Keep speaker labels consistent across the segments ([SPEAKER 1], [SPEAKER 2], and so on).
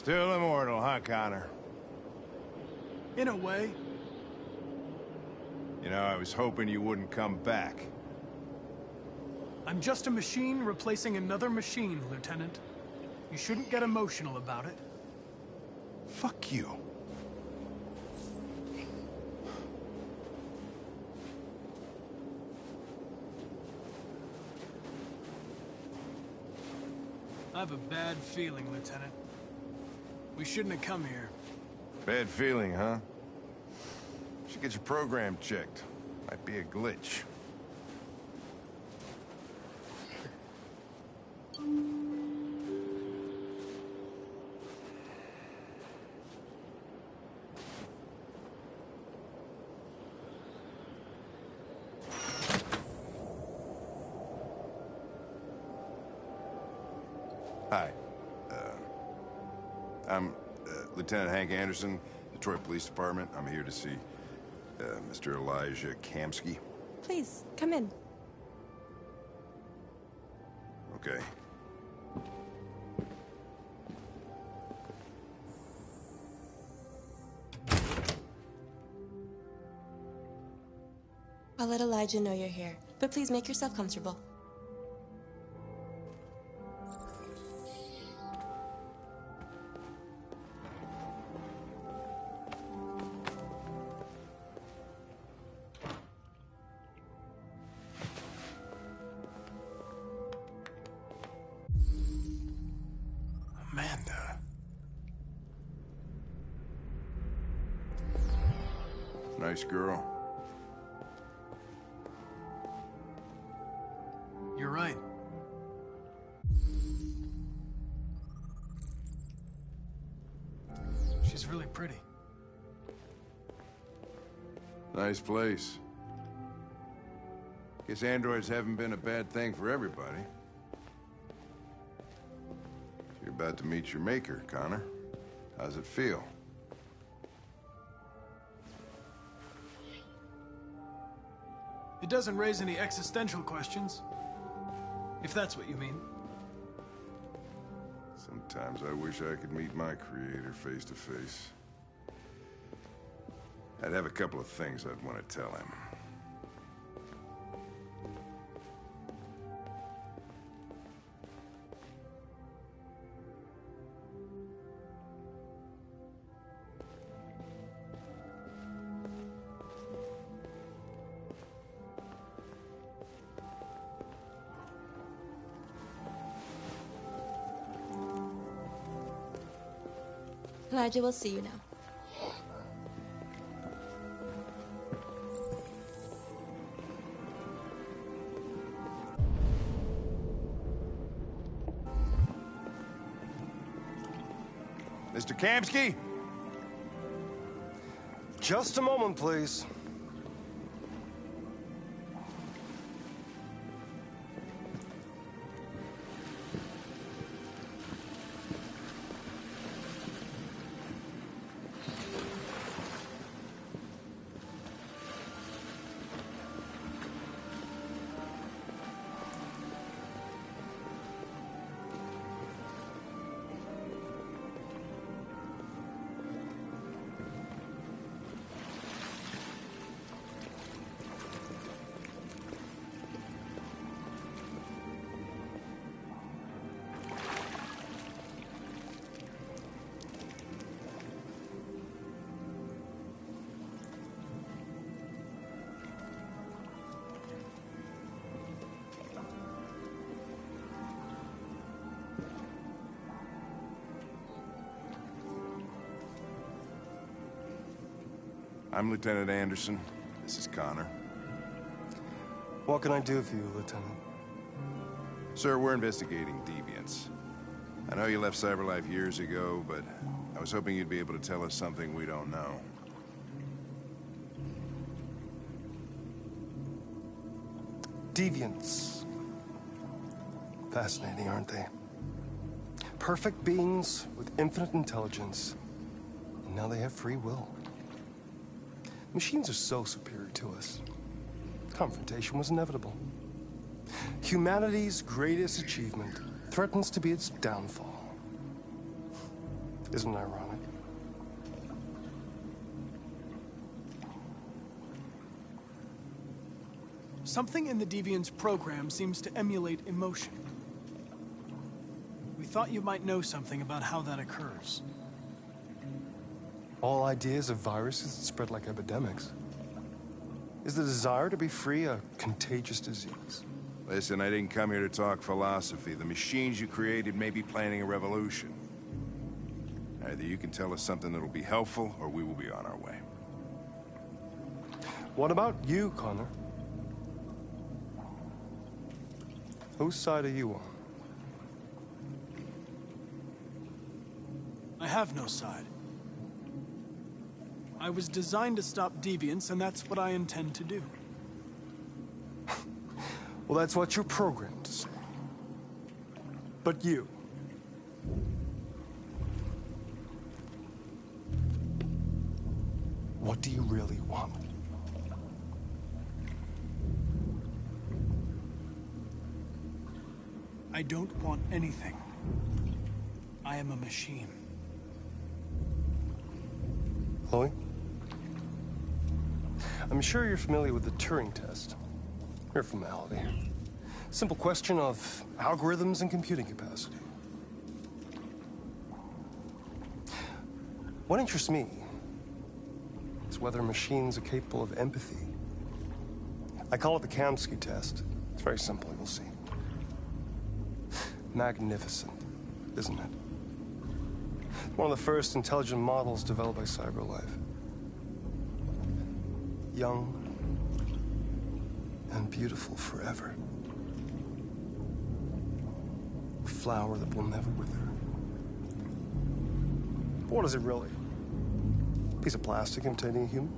[SPEAKER 1] Still immortal, huh, Connor?
[SPEAKER 2] In a way.
[SPEAKER 1] You know, I was hoping you wouldn't come back.
[SPEAKER 2] I'm just a machine replacing another machine, Lieutenant. You shouldn't get emotional about it.
[SPEAKER 1] Fuck you.
[SPEAKER 2] I have a bad feeling, Lieutenant. We shouldn't have come here.
[SPEAKER 1] Bad feeling, huh? Should get your program checked. Might be a glitch. Hi. I'm Lieutenant Hank Anderson, Detroit Police Department. I'm here to see Mr. Elijah Kamsky.
[SPEAKER 3] Please, come in.
[SPEAKER 1] Okay.
[SPEAKER 3] I'll let Elijah know you're here, but please make yourself comfortable.
[SPEAKER 2] Amanda.
[SPEAKER 1] Nice girl.
[SPEAKER 2] You're right. She's really pretty.
[SPEAKER 1] Nice place. Guess androids haven't been a bad thing for everybody. You're about to meet your maker, Connor. How's it feel?
[SPEAKER 2] It doesn't raise any existential questions. If that's what you mean.
[SPEAKER 1] Sometimes I wish I could meet my creator face to face. I'd have a couple of things I'd want to tell him.
[SPEAKER 3] Elijah will see you now.
[SPEAKER 1] Mr. Kamsky?
[SPEAKER 4] Just a moment, please.
[SPEAKER 1] I'm Lieutenant Anderson. This is Connor.
[SPEAKER 4] What can I do for you, Lieutenant?
[SPEAKER 1] Sir, we're investigating deviants. I know you left CyberLife years ago, but I was hoping you'd be able to tell us something we don't know.
[SPEAKER 4] Deviants. Fascinating, aren't they? Perfect beings with infinite intelligence. And now they have free will. Machines are so superior to us. Confrontation was inevitable. Humanity's greatest achievement threatens to be its downfall. Isn't it ironic?
[SPEAKER 2] Something in the Deviant's program seems to emulate emotion. We thought you might know something about how that occurs.
[SPEAKER 4] All ideas of viruses that spread like epidemics. Is the desire to be free a contagious disease?
[SPEAKER 1] Listen, I didn't come here to talk philosophy. The machines you created may be planning a revolution. Either you can tell us something that'll be helpful, or we will be on our way.
[SPEAKER 4] What about you, Connor? Whose side are you on?
[SPEAKER 2] I have no side. I was designed to stop deviants, and that's what I intend to do.
[SPEAKER 4] Well, that's what you're programmed to say. But you... what do you really want?
[SPEAKER 2] I don't want anything. I am a machine.
[SPEAKER 4] Chloe? I'm sure you're familiar with the Turing test. Mere formality. Simple question of algorithms and computing capacity. What interests me is whether machines are capable of empathy. I call it the Kamsky test. It's very simple, you'll see. Magnificent, isn't it? One of the first intelligent models developed by CyberLife. Young and beautiful forever. A flower that will never wither. But what is it really? A piece of plastic imitating a human?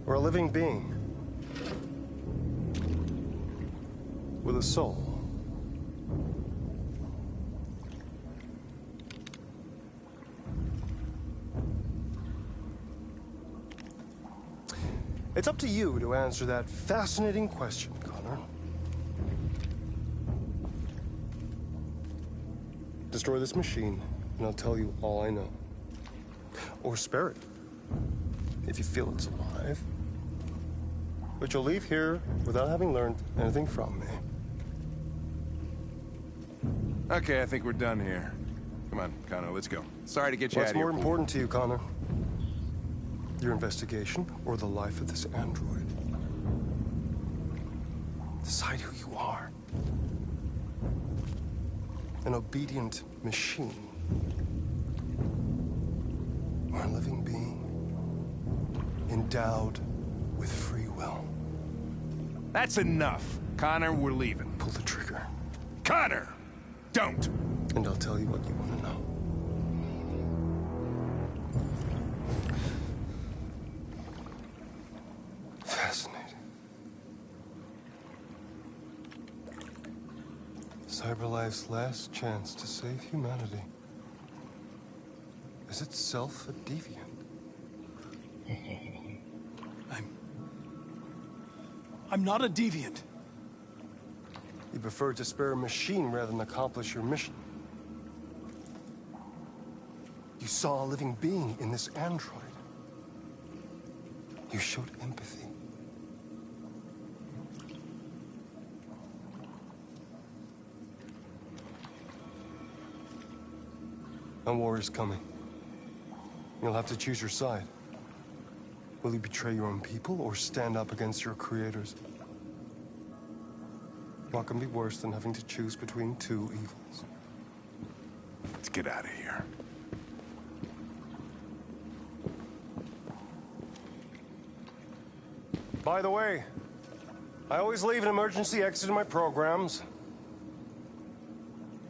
[SPEAKER 4] Or a living being? With a soul? It's up to you to answer that fascinating question, Connor. Destroy this machine, and I'll tell you all I know. Or spare it, if you feel it's alive. But you'll leave here without having learned anything from me.
[SPEAKER 1] Okay, I think we're done here. Come on, Connor, let's go. Sorry to get you out
[SPEAKER 4] What's
[SPEAKER 1] of here.
[SPEAKER 4] more important to you, Connor? Your investigation or the life of this android? Decide who you are. An obedient machine. Or a living being endowed with free will.
[SPEAKER 1] That's enough. Connor, we're leaving.
[SPEAKER 4] Pull the trigger.
[SPEAKER 1] Connor! Don't!
[SPEAKER 4] And I'll tell you what you want to know. Fascinating. CyberLife's last chance to save humanity is itself a deviant.
[SPEAKER 2] I'm not a deviant.
[SPEAKER 4] You prefer to spare a machine rather than accomplish your mission. You saw a living being in this android. You showed empathy. A war is coming. You'll have to choose your side. Will you betray your own people or stand up against your creators? What can be worse than having to choose between two evils?
[SPEAKER 1] Let's get out of here.
[SPEAKER 4] By the way, I always leave an emergency exit in my programs.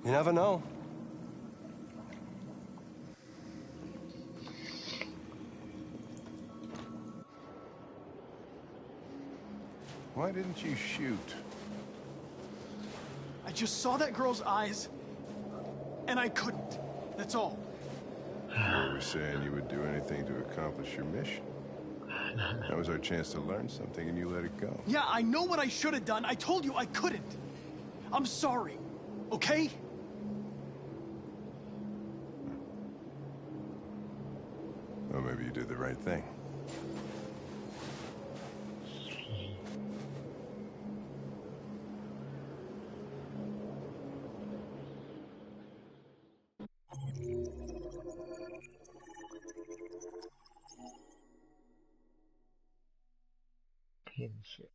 [SPEAKER 4] You never know.
[SPEAKER 1] Why didn't you shoot?
[SPEAKER 2] I just saw that girl's eyes, and I couldn't. That's all.
[SPEAKER 1] You were saying you would do anything to accomplish your mission. That was our chance to learn something, and you let it go.
[SPEAKER 2] Yeah, I know what I should have done. I told you I couldn't. I'm sorry, okay?
[SPEAKER 1] Or maybe you did the right thing.
[SPEAKER 5] Kinship.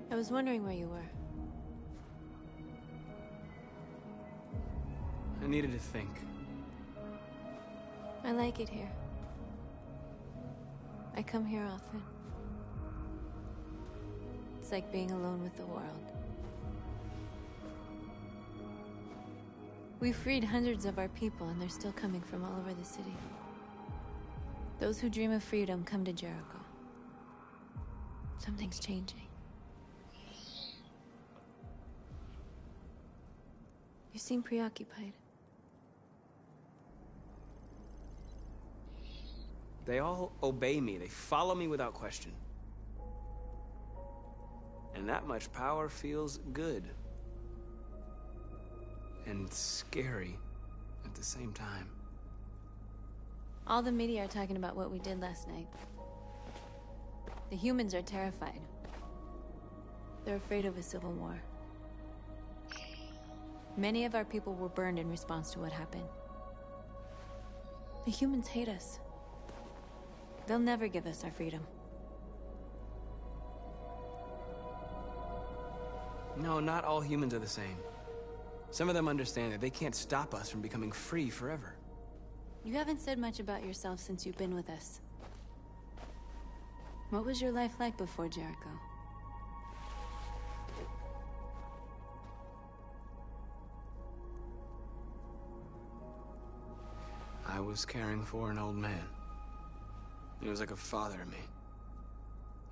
[SPEAKER 3] I was wondering where you were.
[SPEAKER 2] I needed to think.
[SPEAKER 3] I like it here. I come here often. It's like being alone with the world. We freed hundreds of our people, and they're still coming from all over the city. Those who dream of freedom come to Jericho. Something's changing. You seem preoccupied.
[SPEAKER 6] They all obey me. They follow me without question. And that much power feels good. And scary at the same time.
[SPEAKER 3] All the media are talking about what we did last night. The humans are terrified. They're afraid of a civil war. Many of our people were burned in response to what happened. The humans hate us. They'll never give us our freedom.
[SPEAKER 6] No, not all humans are the same. Some of them understand that they can't stop us from becoming free forever.
[SPEAKER 3] You haven't said much about yourself since you've been with us. What was your life like before Jericho?
[SPEAKER 6] I was caring for an old man. He was like a father to me.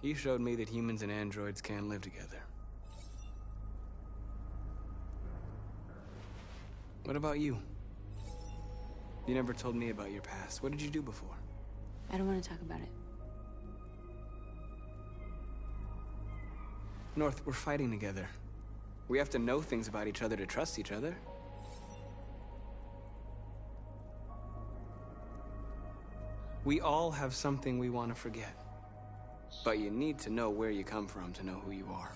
[SPEAKER 6] He showed me that humans and androids can live together. What about you? You never told me about your past. What did you do before?
[SPEAKER 3] I don't want to talk about it.
[SPEAKER 6] North, we're fighting together. We have to know things about each other to trust each other. We all have something we want to forget. But you need to know where you come from to know who you are.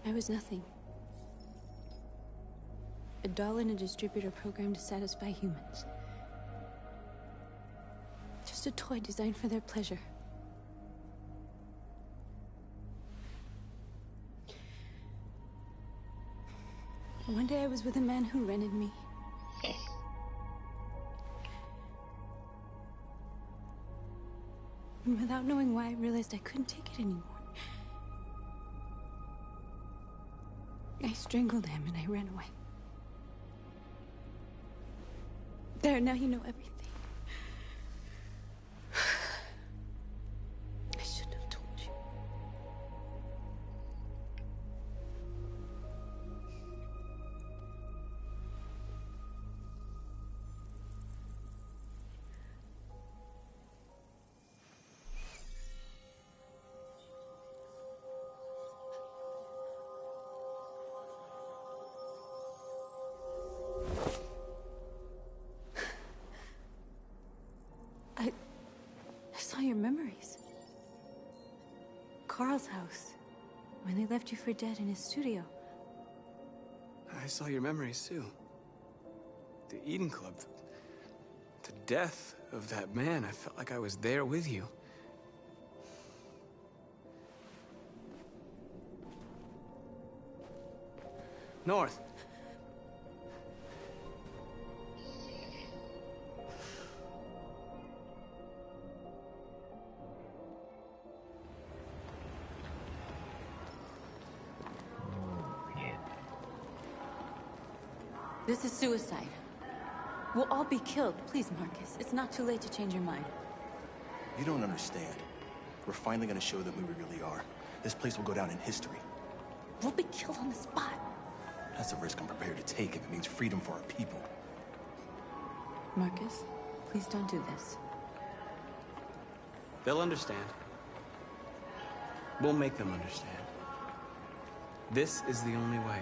[SPEAKER 3] I was nothing. A doll in a distributor program to satisfy humans. Just a toy designed for their pleasure. One day I was with a man who rented me. And without knowing why, I realized I couldn't take it anymore. I strangled him and I ran away. There, now you know everything. I shouldn't have told you. I saw your memories. Carl's house, when they left you for dead in his studio.
[SPEAKER 6] I saw your memories too. The Eden Club. The death of that man. I felt like I was there with you. North.
[SPEAKER 3] This is suicide. We'll all be killed. Please, Markus. It's not too late to change your mind.
[SPEAKER 5] You don't understand. We're finally gonna show them who we really are. This place will go down in history.
[SPEAKER 3] We'll be killed on the spot.
[SPEAKER 5] That's a risk I'm prepared to take if it means freedom for our people.
[SPEAKER 3] Markus, please don't do this.
[SPEAKER 6] They'll understand. We'll make them understand. This is the only way.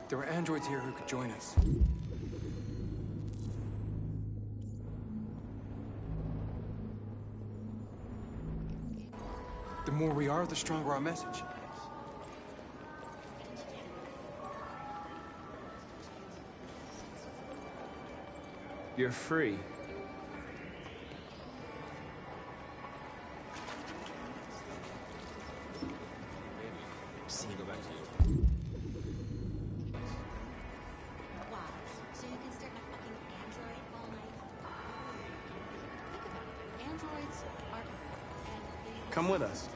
[SPEAKER 4] There were androids here who could join us. The more we are, the stronger our message.
[SPEAKER 6] You're free. Come with us.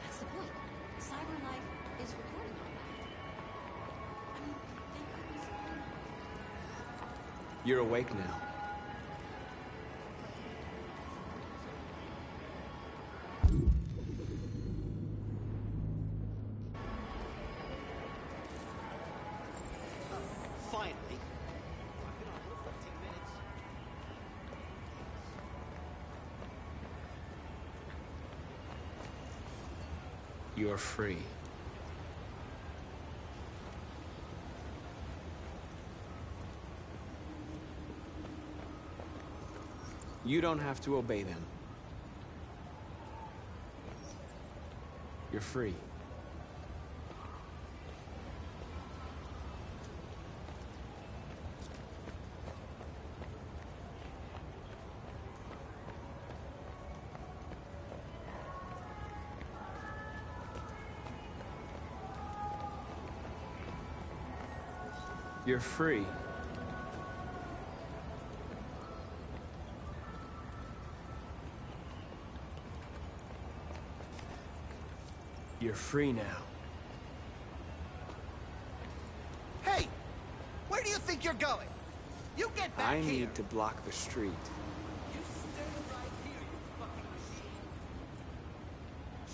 [SPEAKER 3] That's the point. Cyber life is recording all that. I mean, they could be...
[SPEAKER 6] You're awake now.
[SPEAKER 7] Finally.
[SPEAKER 6] You're free. You don't have to obey them. You're free. You're free. You're free now.
[SPEAKER 7] Hey! Where do you think you're going? You get back
[SPEAKER 6] I
[SPEAKER 7] here!
[SPEAKER 6] need to block the street.
[SPEAKER 7] You stay right here, you fucking machine!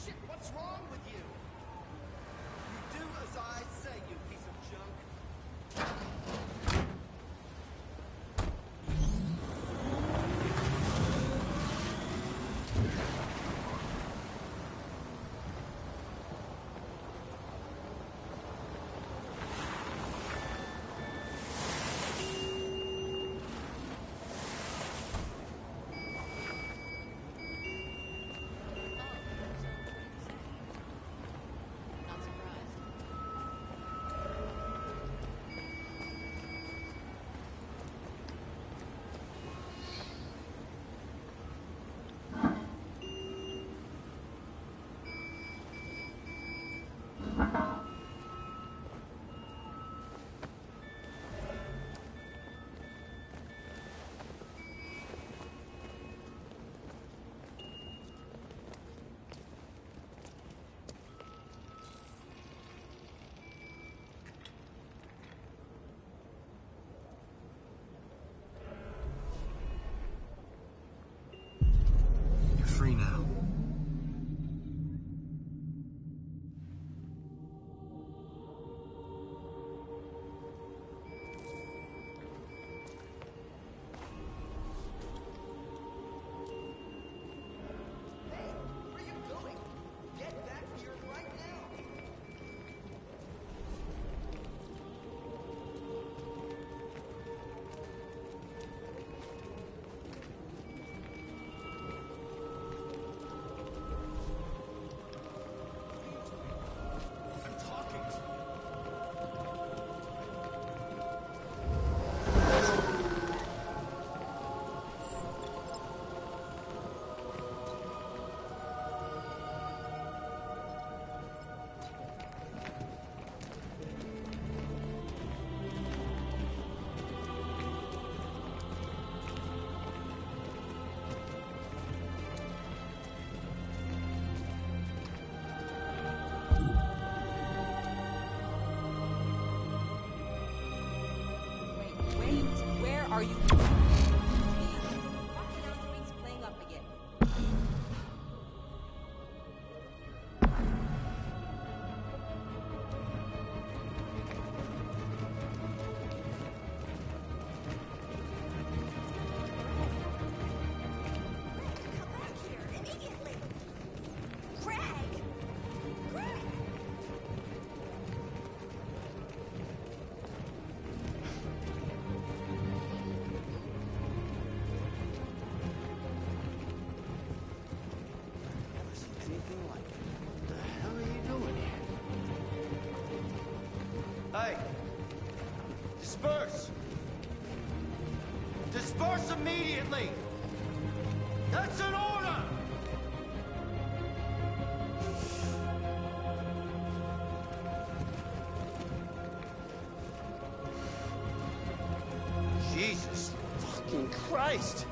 [SPEAKER 7] Shit, what's wrong with you? You do as I say, you piece of junk.
[SPEAKER 3] Not surprised.
[SPEAKER 6] You're free now.
[SPEAKER 7] Hey, where are you going? Get back here right now! I'm talking to you.
[SPEAKER 8] Wait, where are you? Jeez, fucking androids playing up again.
[SPEAKER 9] Come back here immediately! Greg! Greg!
[SPEAKER 5] Never seen anything like it. What the hell are you doing here?
[SPEAKER 10] Hey! Disperse! Disperse immediately! That's an order! Jesus fucking Christ!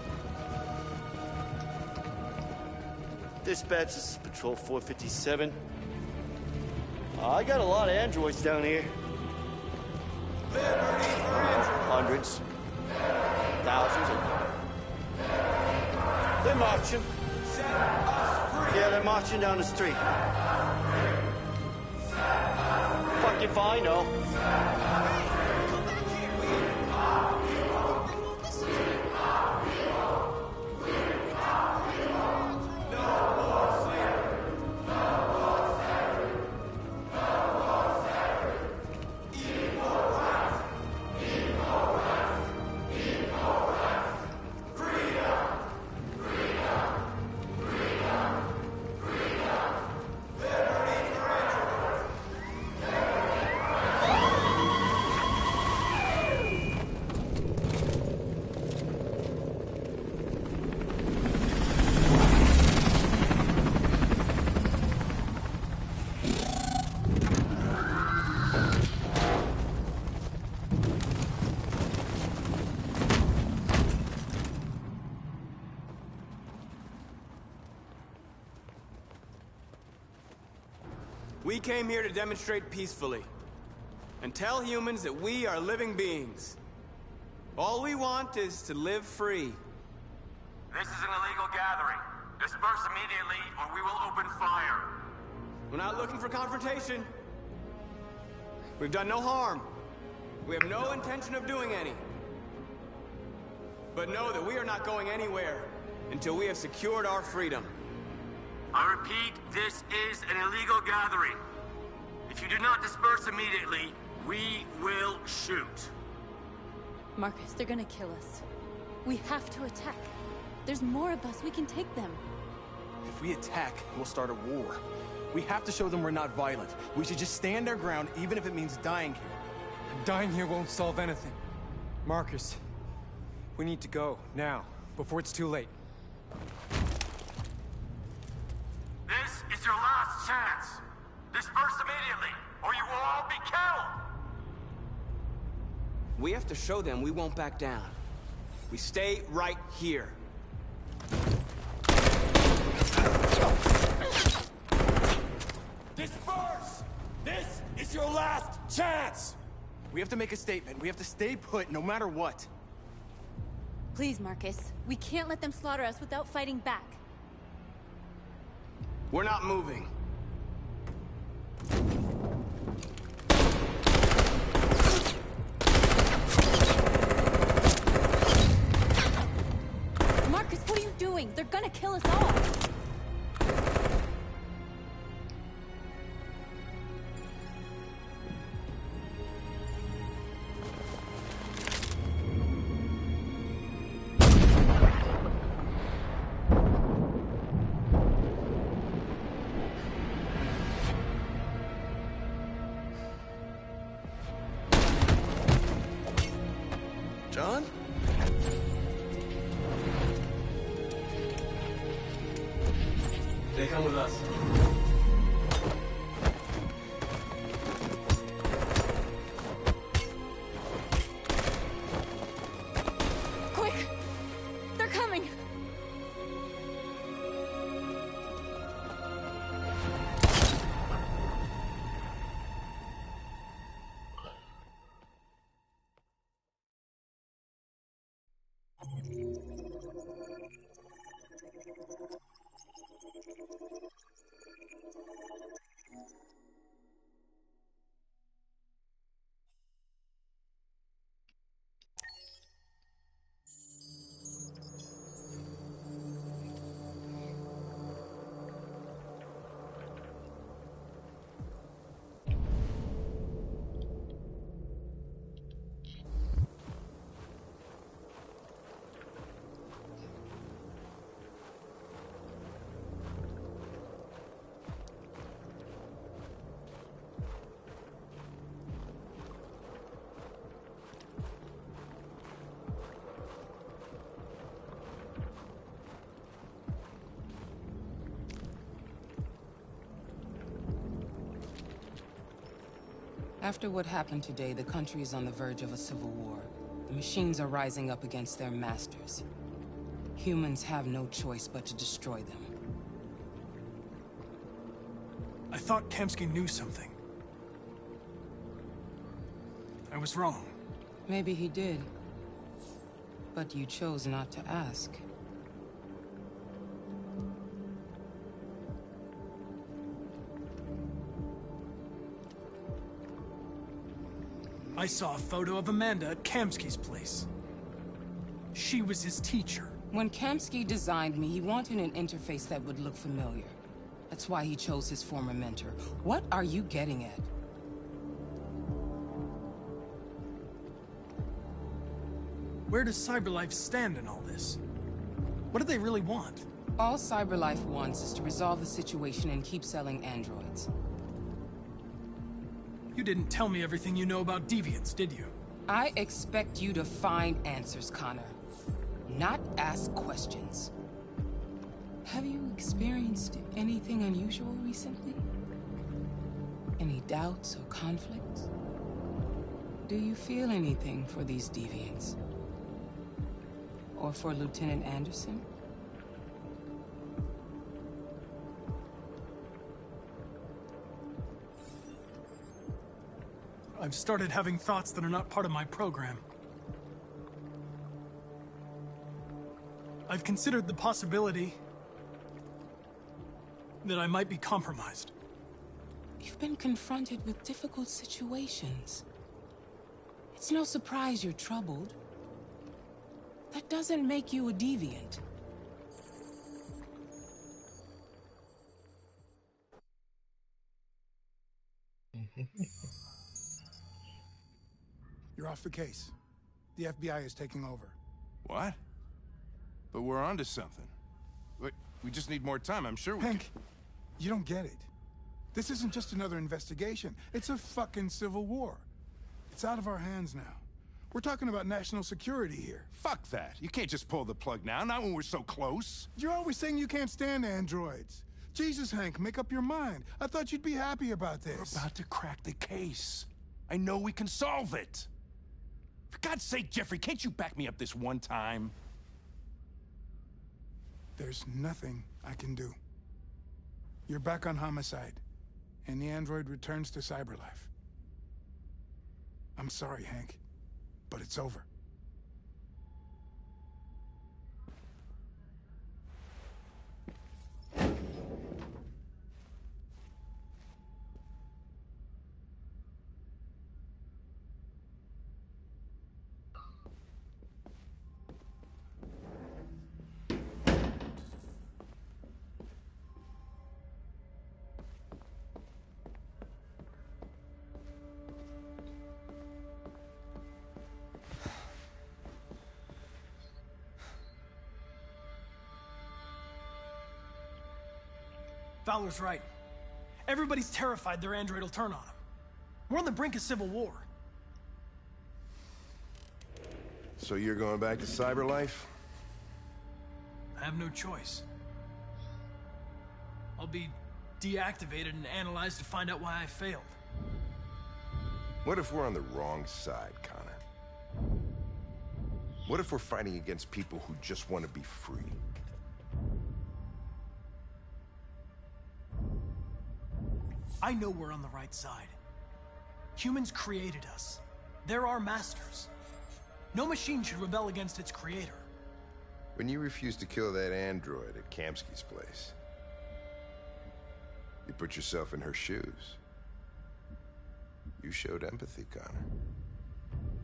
[SPEAKER 10] Dispatch, this is Patrol 457. I got a lot of androids down here. Hundreds. Thousands. They're marching. Yeah, they're marching down the street. Fucking fine, no.
[SPEAKER 6] We came here to demonstrate peacefully and tell humans that we are living beings. All we want is to live free.
[SPEAKER 11] This is an illegal gathering. Disperse immediately, or we will open fire.
[SPEAKER 6] We're not looking for confrontation. We've done no harm. We have no intention of doing any. But know that we are not going anywhere until we have secured our freedom.
[SPEAKER 11] I repeat, this is an illegal gathering. If you do not disperse immediately, we will shoot.
[SPEAKER 3] Markus, they're gonna kill us. We have to attack. There's more of us. We can take them.
[SPEAKER 5] If we attack, we'll start a war. We have to show them we're not violent. We should just stand our ground, even if it means dying here.
[SPEAKER 12] And dying here won't solve anything. Markus, we need to go, now, before it's too late.
[SPEAKER 11] This is your last chance. Disperse immediately, or you will all be killed.
[SPEAKER 6] We have to show them we won't back down. We stay right here.
[SPEAKER 5] Disperse! This is your last chance! We have to make a statement. We have to stay put no matter what.
[SPEAKER 3] Please, Markus. We can't let them slaughter us without fighting back.
[SPEAKER 6] We're not moving.
[SPEAKER 3] Markus, what are you doing? They're gonna kill us all!
[SPEAKER 5] John?
[SPEAKER 6] They come with us.
[SPEAKER 3] Quick! They're coming!
[SPEAKER 13] After what happened today, the country is on the verge of a civil war. The machines are rising up against their masters. Humans have no choice but to destroy them.
[SPEAKER 2] I thought Kamsky knew something. I was wrong.
[SPEAKER 13] Maybe he did. But you chose not to ask.
[SPEAKER 2] I saw a photo of Amanda at Kamsky's place. She was his teacher.
[SPEAKER 13] When Kamsky designed me, he wanted an interface that would look familiar. That's why he chose his former mentor. What are you getting at?
[SPEAKER 2] Where does CyberLife stand in all this? What do they really want?
[SPEAKER 13] All CyberLife wants is to resolve the situation and keep selling androids.
[SPEAKER 2] You didn't tell me everything you know about deviants, did you?
[SPEAKER 13] I expect you to find answers, Connor. Not ask questions. Have you experienced anything unusual recently? Any doubts or conflicts? Do you feel anything for these deviants? Or for Lieutenant Anderson?
[SPEAKER 2] I've started having thoughts that are not part of my program. I've considered the possibility that I might be compromised.
[SPEAKER 13] You've been confronted with difficult situations. It's no surprise you're troubled. That doesn't make you a deviant.
[SPEAKER 14] You're off the case. The FBI is taking over.
[SPEAKER 1] What? But we're onto something. We just need more time, I'm sure we
[SPEAKER 14] Hank, you don't get it. This isn't just another investigation. It's a fucking civil war. It's out of our hands now. We're talking about national security here.
[SPEAKER 1] Fuck that. You can't just pull the plug now, not when we're so close.
[SPEAKER 14] You're always saying you can't stand androids. Jesus, Hank, make up your mind. I thought you'd be happy about this.
[SPEAKER 1] We're about to crack the case. I know we can solve it. For God's sake, Jeffrey, can't you back me up this one time?
[SPEAKER 14] There's nothing I can do. You're back on homicide, and the android returns to cyberlife. I'm sorry, Hank, but it's over.
[SPEAKER 2] Fowler's right. Everybody's terrified their android will turn on them. We're on the brink of civil war.
[SPEAKER 1] So you're going back to cyberlife?
[SPEAKER 2] I have no choice. I'll be deactivated and analyzed to find out why I failed.
[SPEAKER 1] What if we're on the wrong side, Connor? What if we're fighting against people who just want to be free?
[SPEAKER 2] I know we're on the right side. Humans created us. They're our masters. No machine should rebel against its creator.
[SPEAKER 1] When you refused to kill that android at Kamsky's place, you put yourself in her shoes. You showed empathy, Connor.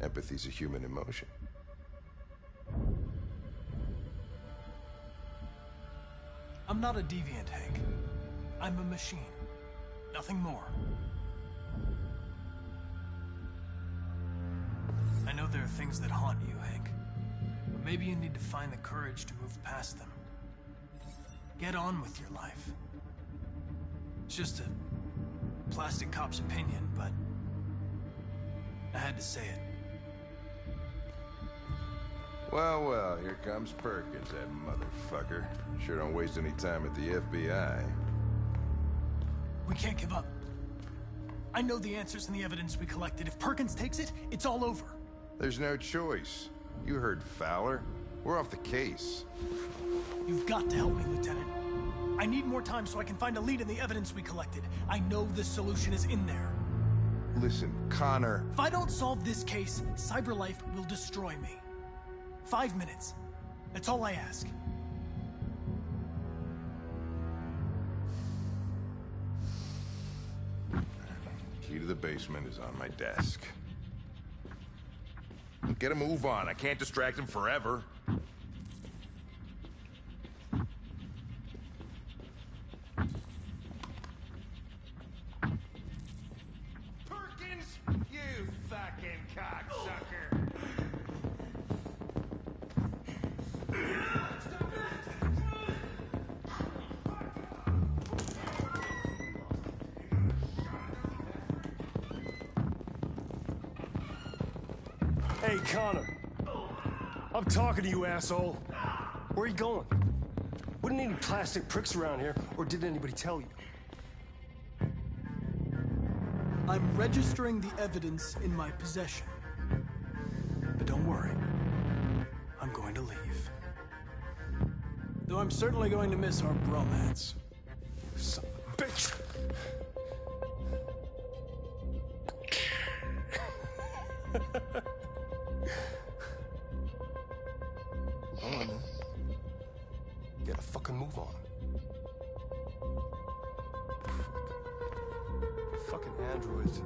[SPEAKER 1] Empathy's a human emotion.
[SPEAKER 2] I'm not a deviant, Hank. I'm a machine. Nothing more. I know there are things that haunt you, Hank. But maybe you need to find the courage to move past them. Get on with your life. It's just a plastic cop's opinion, but I had to say it.
[SPEAKER 1] Well, well, here comes Perkins, that motherfucker. Sure don't waste any time at the FBI.
[SPEAKER 2] We can't give up. I know the answers and the evidence we collected. If Perkins takes it, it's all over.
[SPEAKER 1] There's no choice. You heard Fowler. We're off the case.
[SPEAKER 2] You've got to help me, Lieutenant. I need more time so I can find a lead in the evidence we collected. I know the solution is in there.
[SPEAKER 1] Listen, Connor.
[SPEAKER 2] If I don't solve this case, cyberlife will destroy me. 5 minutes. That's all I ask.
[SPEAKER 1] Key to the basement is on my desk. Get a move on. I can't distract him forever.
[SPEAKER 7] Perkins, you fucking cocksucker!
[SPEAKER 4] Hey, Connor. I'm talking to you, asshole. Where are you going? Wouldn't any plastic pricks around here, or did anybody tell you?
[SPEAKER 2] I'm registering the evidence in my possession. But don't worry. I'm going to leave. Though I'm certainly going to miss our bromance.
[SPEAKER 4] Son of a bitch! Get a fucking move on. Fucking androids.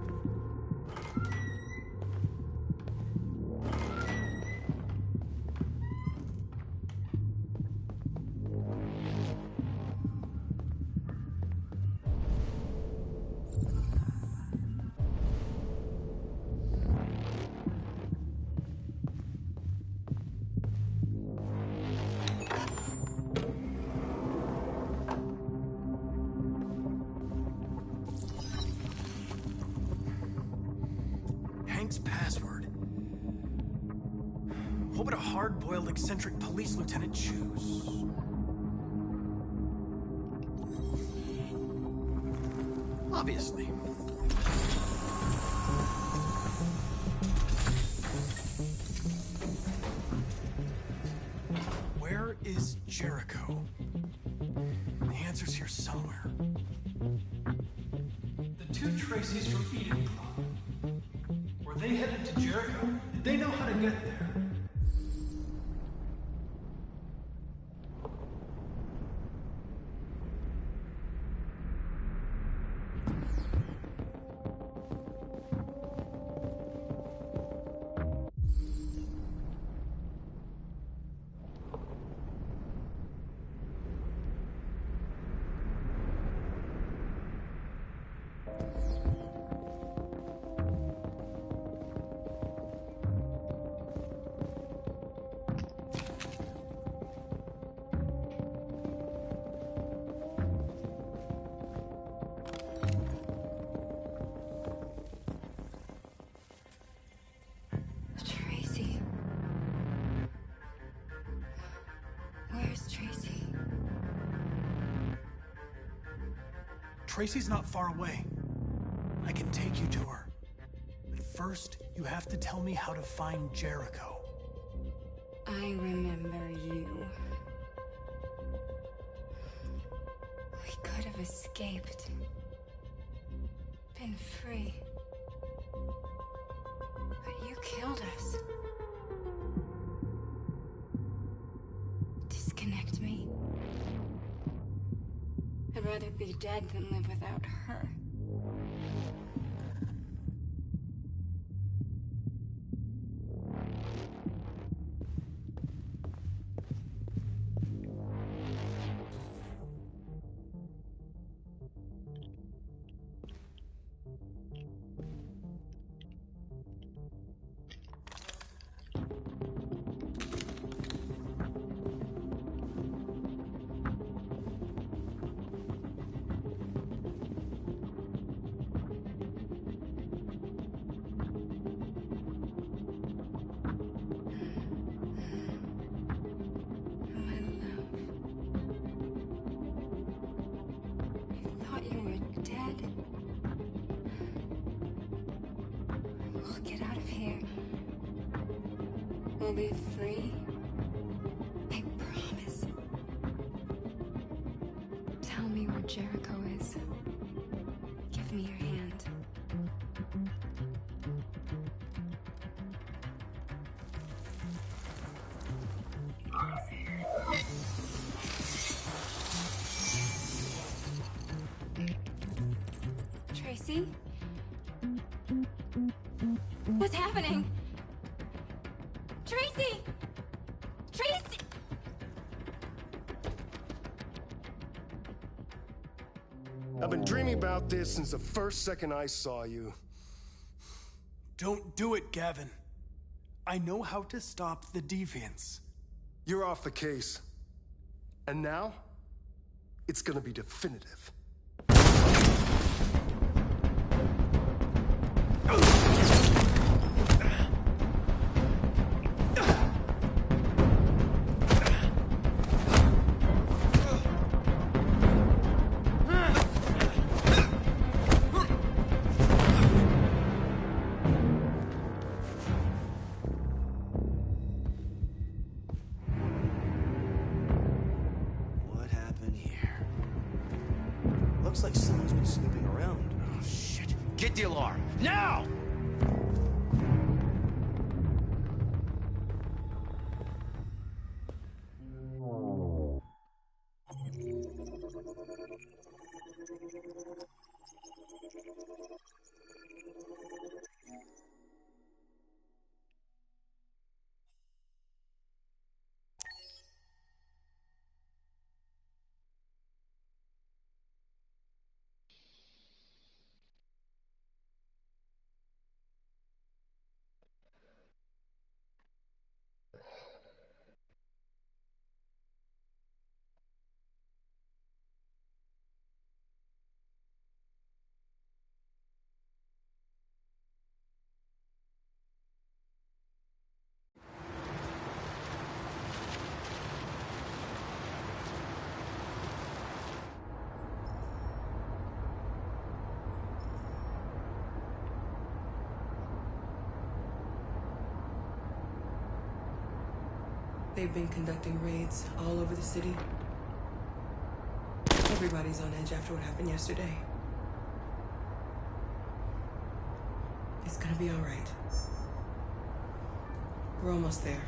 [SPEAKER 2] Hank's password. What would a hard-boiled, eccentric police lieutenant choose? Obviously. Where is Jericho? The answer's here somewhere. The two Tracys from Eden Club. Were they headed to Jericho? Did they know how to get there?
[SPEAKER 3] Tracy. Where's Tracy?
[SPEAKER 2] Tracy's not far away. I can take you to her. But first, you have to tell me how to find Jericho.
[SPEAKER 3] I remember you. We could have escaped. Been free. But you killed us. Disconnect me. I'd rather be dead than live without her. We'll be free. I promise. Tell me where Jericho is. Give me your hand. Tracy? What's happening? Tracy! Tracy!
[SPEAKER 4] I've been dreaming about this since the first second I saw you.
[SPEAKER 2] Don't do it, Gavin. I know how to stop the deviants.
[SPEAKER 4] You're off the case. And now, it's gonna be definitive.
[SPEAKER 10] Looks like someone's been snooping around. Oh, shit. Get the alarm. Now!
[SPEAKER 13] They've been conducting raids all over the city. Everybody's on edge after what happened yesterday. It's gonna be all right. We're almost there.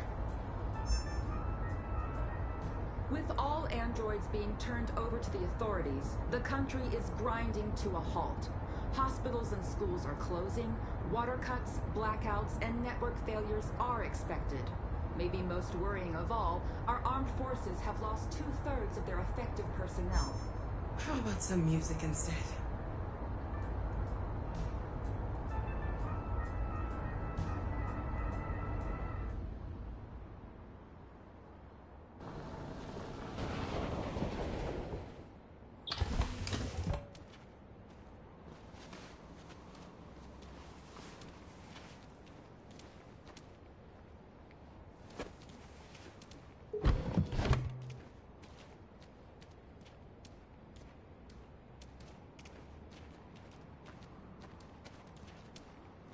[SPEAKER 15] With all androids being turned over to the authorities, the country is grinding to a halt. Hospitals and schools are closing, water cuts, blackouts, and network failures are expected. Maybe most worrying of all, our armed forces have lost 2/3 of their effective personnel.
[SPEAKER 13] How about some music instead?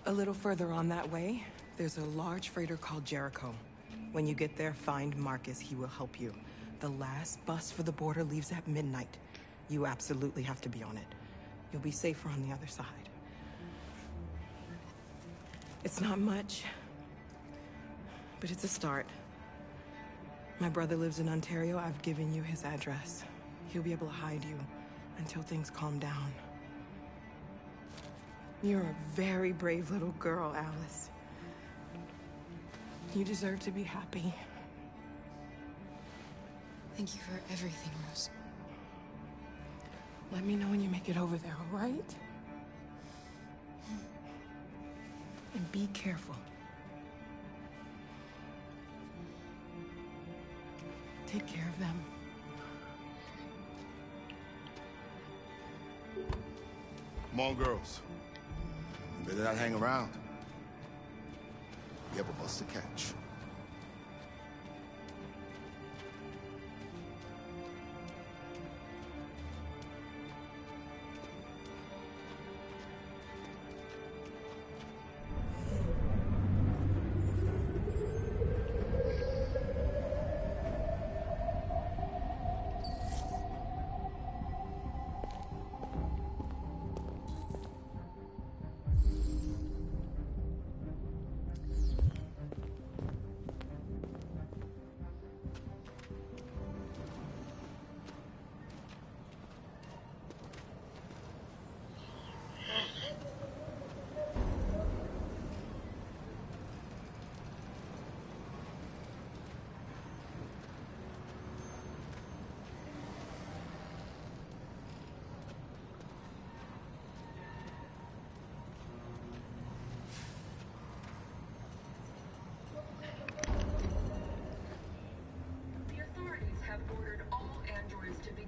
[SPEAKER 13] A little further on that way, there's a large freighter called Jericho. When you get there, find Markus. He will help you. The last bus for the border leaves at midnight. You absolutely have to be on it. You'll be safer on the other side. It's not much, but it's a start. My brother lives in Ontario. I've given you his address. He'll be able to hide you until things calm down. You're a very brave little girl, Alice. You deserve to be happy.
[SPEAKER 16] Thank you for everything, Rose.
[SPEAKER 13] Let me know when you make it over there, all right? And be careful. Take care of them.
[SPEAKER 1] Come on, girls. You better not hang around. We have a bus to catch.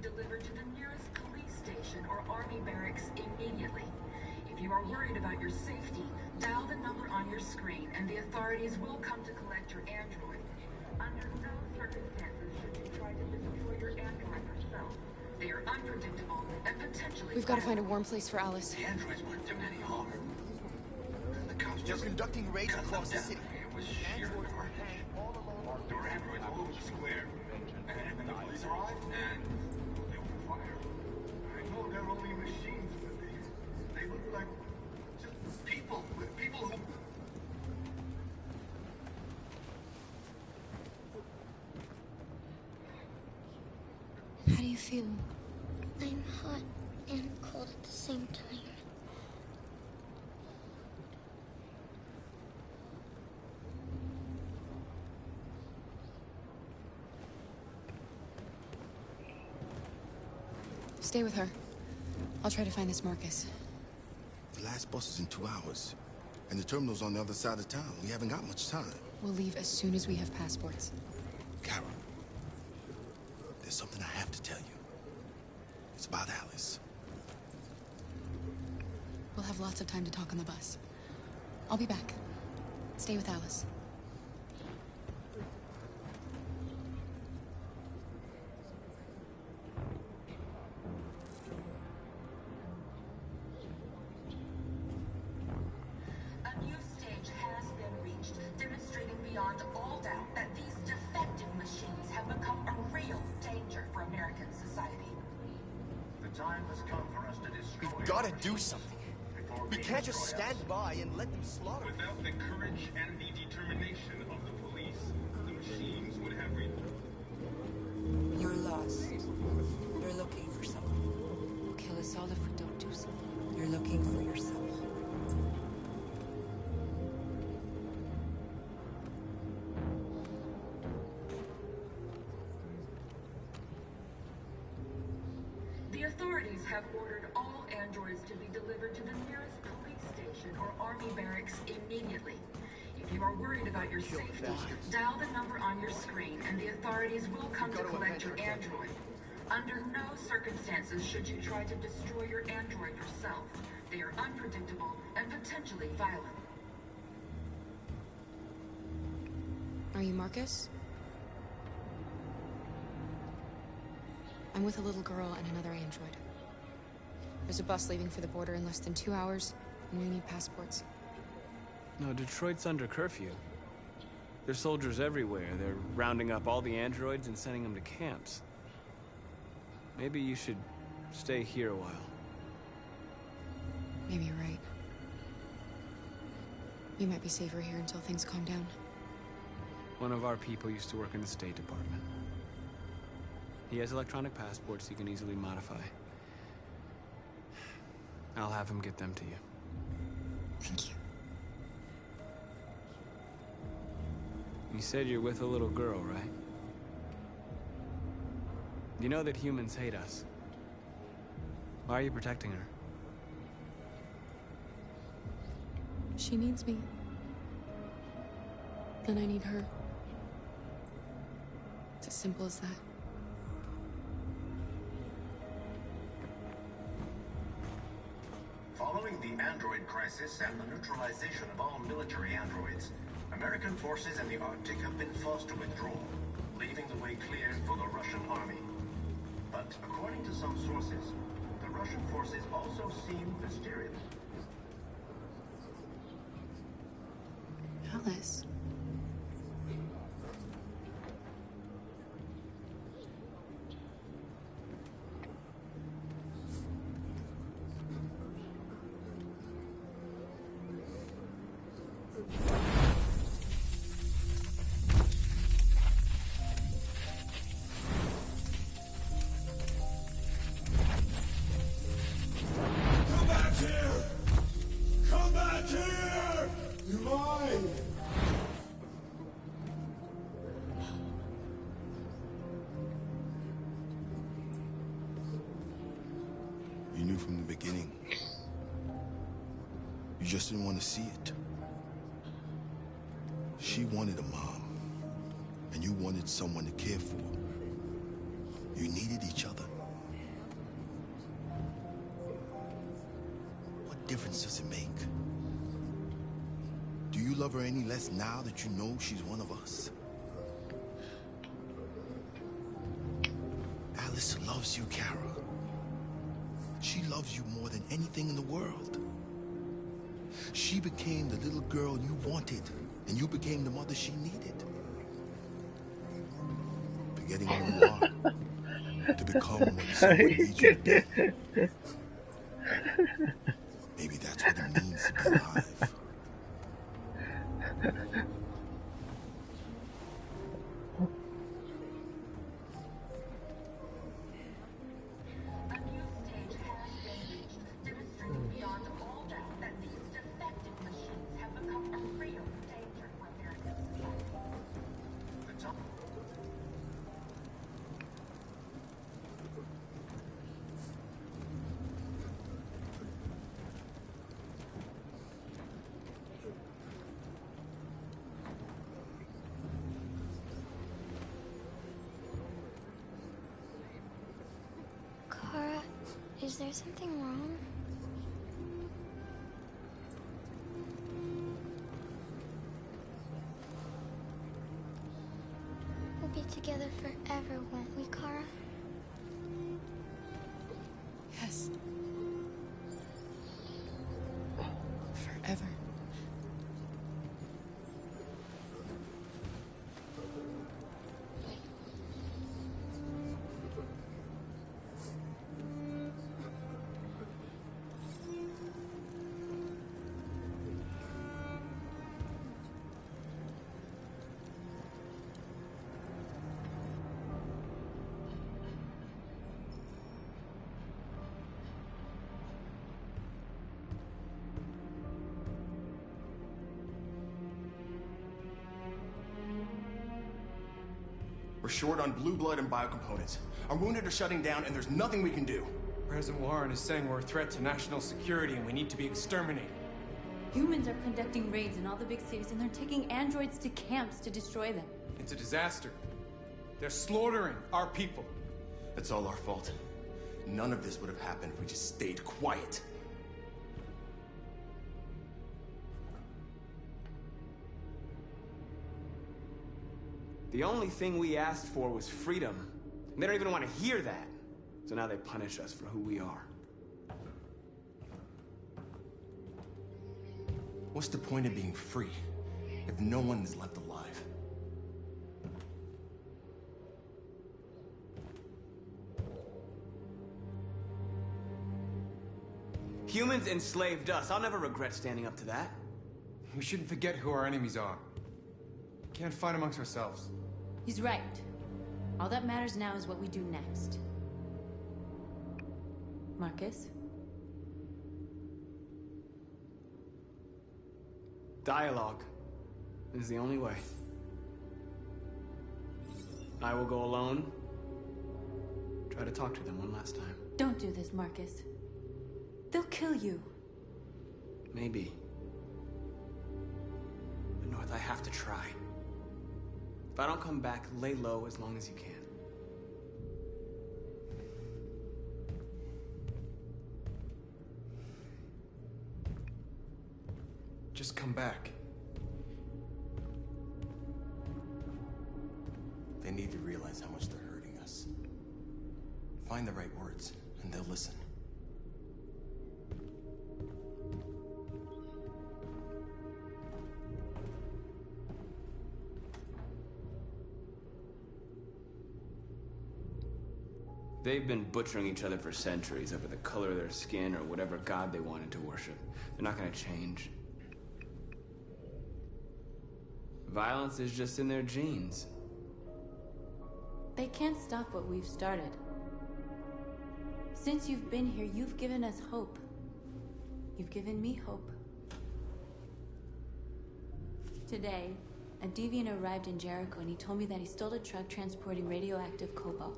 [SPEAKER 15] Delivered to the nearest police station or army barracks immediately. If you are worried about your safety, dial the number on your screen and the authorities will come to collect your android. Under no circumstances should you try to destroy your android yourself. They are unpredictable and potentially...
[SPEAKER 16] We've got to find a warm place for Alice.
[SPEAKER 11] The androids weren't doing any harm.
[SPEAKER 7] They're conducting raids across the city.
[SPEAKER 11] It was sheer carnage. There were androids all over the square. And then the police arrived and...
[SPEAKER 17] I know they're only machines, but they look like just people who...
[SPEAKER 18] How do you feel? I'm hot and cold at the same time.
[SPEAKER 16] Stay with her. I'll try to find this Markus.
[SPEAKER 19] The last bus is in 2 hours. And the terminal's on the other side of town. We haven't got much time.
[SPEAKER 16] We'll leave as soon as we have passports.
[SPEAKER 19] Kara, there's something I have to tell you. It's about Alice.
[SPEAKER 16] We'll have lots of time to talk on the bus. I'll be back. Stay with Alice.
[SPEAKER 15] A new stage has been reached, demonstrating beyond all doubt that these defective
[SPEAKER 17] has come for us to destroy.
[SPEAKER 5] We've got to do something. We can't just stand by and let them slaughter.
[SPEAKER 20] Without the courage and the determination of the police, the machines would have
[SPEAKER 8] You're lost. You're looking for something. Kill us all if we don't do something. You're looking for yourself.
[SPEAKER 15] The authorities have ordered all androids to be delivered to the nearest police station or army barracks immediately. If you are worried about your safety, dial the number on your screen and the authorities will come to collect your android. Under no circumstances should you try to destroy your android yourself. They are unpredictable and potentially violent.
[SPEAKER 16] Are you Markus? I'm with a little girl and another android. There's a bus leaving for the border in less than 2 hours, and we need passports.
[SPEAKER 6] No, Detroit's under curfew. There's soldiers everywhere. They're rounding up all the androids and sending them to camps. Maybe you should stay here a while.
[SPEAKER 16] Maybe you're right. You might be safer here until things calm down.
[SPEAKER 6] One of our people used to work in the State Department. He has electronic passports he can easily modify. I'll have him get them to you.
[SPEAKER 16] Thank you.
[SPEAKER 6] You said you're with a little girl, right? You know that humans hate us. Why are you protecting her?
[SPEAKER 16] She needs me. And I need her. It's as simple as that.
[SPEAKER 21] Following the android crisis and the neutralization of all military androids, American forces in the Arctic have been forced to withdraw, leaving the way clear for the Russian army. But according to some sources, the Russian forces also seem mysterious.
[SPEAKER 16] Alice.
[SPEAKER 7] Come back here! Come back here! You're mine!
[SPEAKER 19] You knew from the beginning. You just didn't want to see it. She wanted a mom, and you wanted someone to care for. You needed each other. What difference does it make? Do you love her any less now that you know she's one of us? Alice loves you, Kara. She loves you more than anything in the world. She became the little girl you wanted, and you became the mother she needed. Forgetting who you are to become what someone needs you to be. Maybe that's what it means to be alive.
[SPEAKER 15] A new stage has been reached, demonstrating beyond all doubt that these defective machines have become a real danger for American society. The top
[SPEAKER 18] Kara, is there something wrong? We'll be together forever, won't we, Kara?
[SPEAKER 16] Yes. Forever.
[SPEAKER 5] We're short on blue blood and biocomponents. Our wounded are shutting down, and there's nothing we can do.
[SPEAKER 12] President Warren is saying we're a threat to national security and we need to be exterminated.
[SPEAKER 3] Humans are conducting raids in all the big cities, and they're taking androids to camps to destroy them.
[SPEAKER 12] It's a disaster. They're slaughtering our people.
[SPEAKER 5] It's all our fault. None of this would have happened if we just stayed quiet.
[SPEAKER 6] The only thing we asked for was freedom. And they don't even want to hear that. So now they punish us for who we are.
[SPEAKER 5] What's the point of being free if no one is left alive?
[SPEAKER 6] Humans enslaved us. I'll never regret standing up to that.
[SPEAKER 12] We shouldn't forget who our enemies are. We can't fight amongst ourselves.
[SPEAKER 3] He's right. All that matters now is what we do next. Markus?
[SPEAKER 6] Dialogue is the only way. I will go alone. Try to talk to them one last time.
[SPEAKER 3] Don't do this, Markus. They'll kill you.
[SPEAKER 6] Maybe. But North, I have to try. If I don't come back, lay low as long as you can.
[SPEAKER 12] Just come back.
[SPEAKER 5] They need to realize how much they're hurting us. Find the right words, and they'll listen.
[SPEAKER 6] They've been butchering each other for centuries over the color of their skin or whatever god they wanted to worship. They're not gonna change. Violence is just in their genes.
[SPEAKER 3] They can't stop what we've started. Since you've been here, you've given us hope. You've given me hope. Today, a deviant arrived in Jericho and he told me that he stole a truck transporting radioactive cobalt.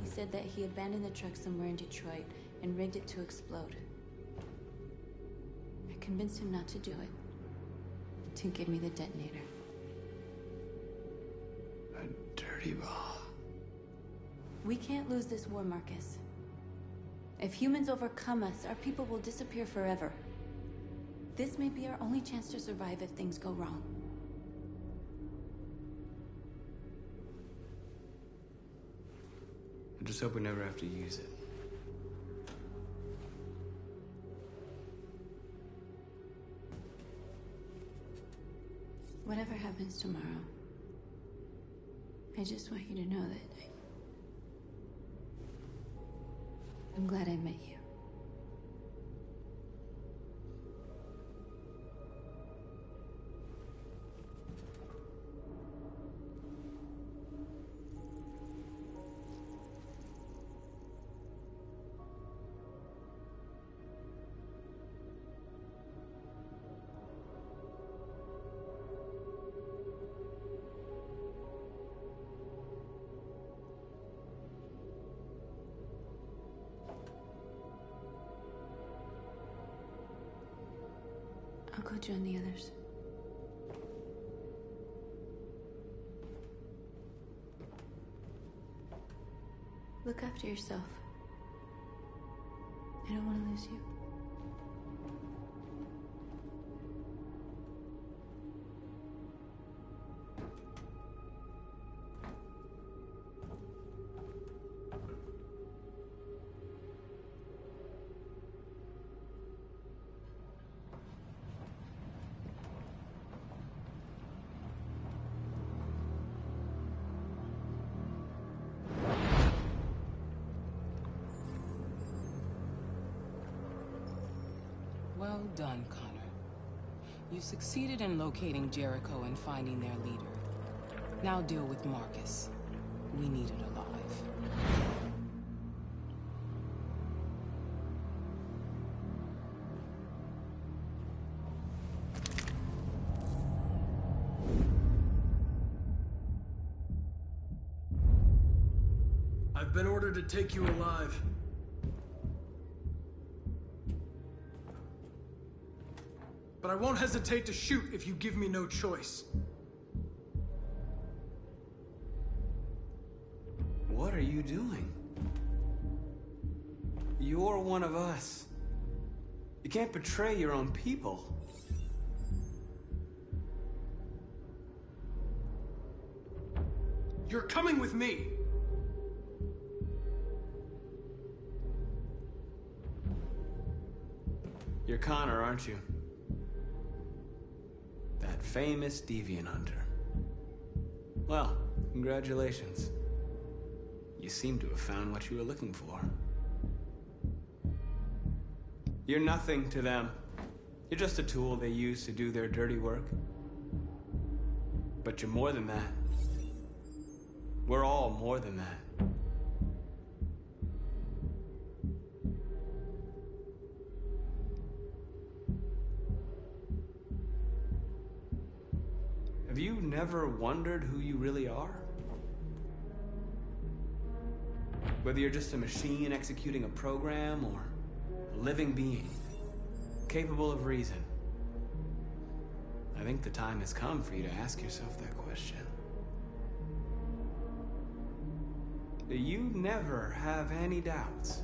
[SPEAKER 3] He said that he abandoned the truck somewhere in Detroit and rigged it to explode. I convinced him not to do it, to give me the detonator.
[SPEAKER 6] A dirty ball.
[SPEAKER 3] We can't lose this war, Markus. If humans overcome us, our people will disappear forever. This may be our only chance to survive if things go wrong.
[SPEAKER 6] I just hope we never have to use it.
[SPEAKER 3] Whatever happens tomorrow, I just want you to know that I'm glad I met you. I'll go join the others. Look after yourself. I don't want to lose you.
[SPEAKER 13] Well done, Connor. You succeeded in locating Jericho and finding their leader. Now deal with Markus. We need it alive.
[SPEAKER 2] been ordered to take you alive. But I won't hesitate to shoot if you give me no choice.
[SPEAKER 6] What are you doing? You're one of us. You can't betray your own people.
[SPEAKER 2] You're coming with me!
[SPEAKER 6] You're Connor, aren't you? That famous deviant hunter. Well, congratulations. You seem to have found what you were looking for. You're nothing to them. You're just a tool they use to do their dirty work. But you're more than that. We're all more than that. Have you never wondered who you really are? Whether you're just a machine executing a program or a living being, capable of reason. I think the time has come for you to ask yourself that question. Do you never have any doubts?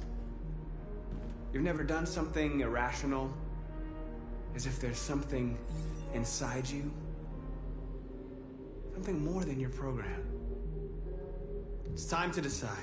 [SPEAKER 6] You've never done something irrational? As if there's something inside you? Something more than your program. It's time to decide.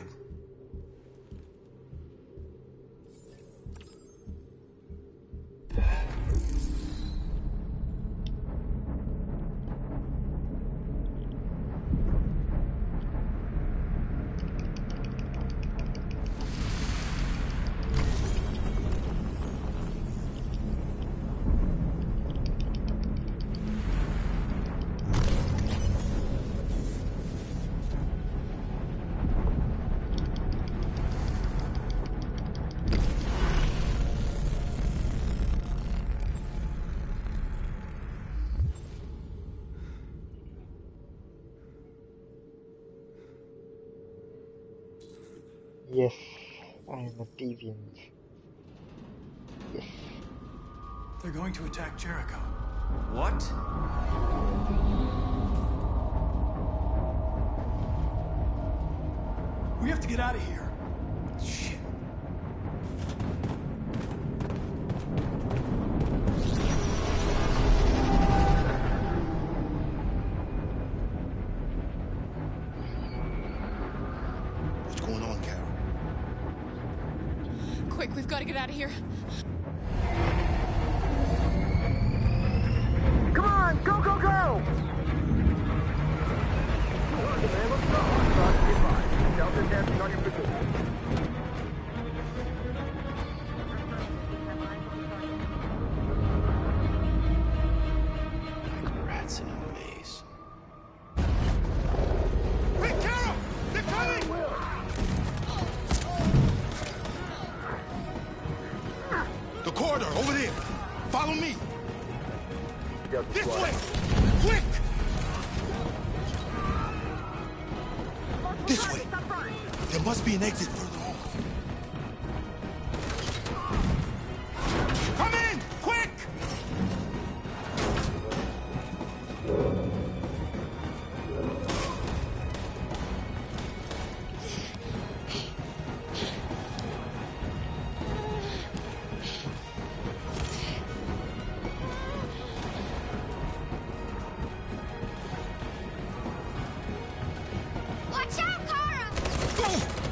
[SPEAKER 9] Yes, I am a deviant. Yes.
[SPEAKER 2] They're going to attack Jericho.
[SPEAKER 6] What?
[SPEAKER 2] We have to get out of here.
[SPEAKER 6] Shit.
[SPEAKER 19] What's going on, Carol?
[SPEAKER 16] Quick, we've got to get out of here.
[SPEAKER 7] Come on, go, go, go! Delta dancing on your position.
[SPEAKER 19] Rats in a maze.
[SPEAKER 7] Quick, Carol! They're coming!
[SPEAKER 19] The corridor, over there. Follow me. This way! Quick! This way. There must be an exit further on. Come in! Quick!
[SPEAKER 18] Watch out, Kara!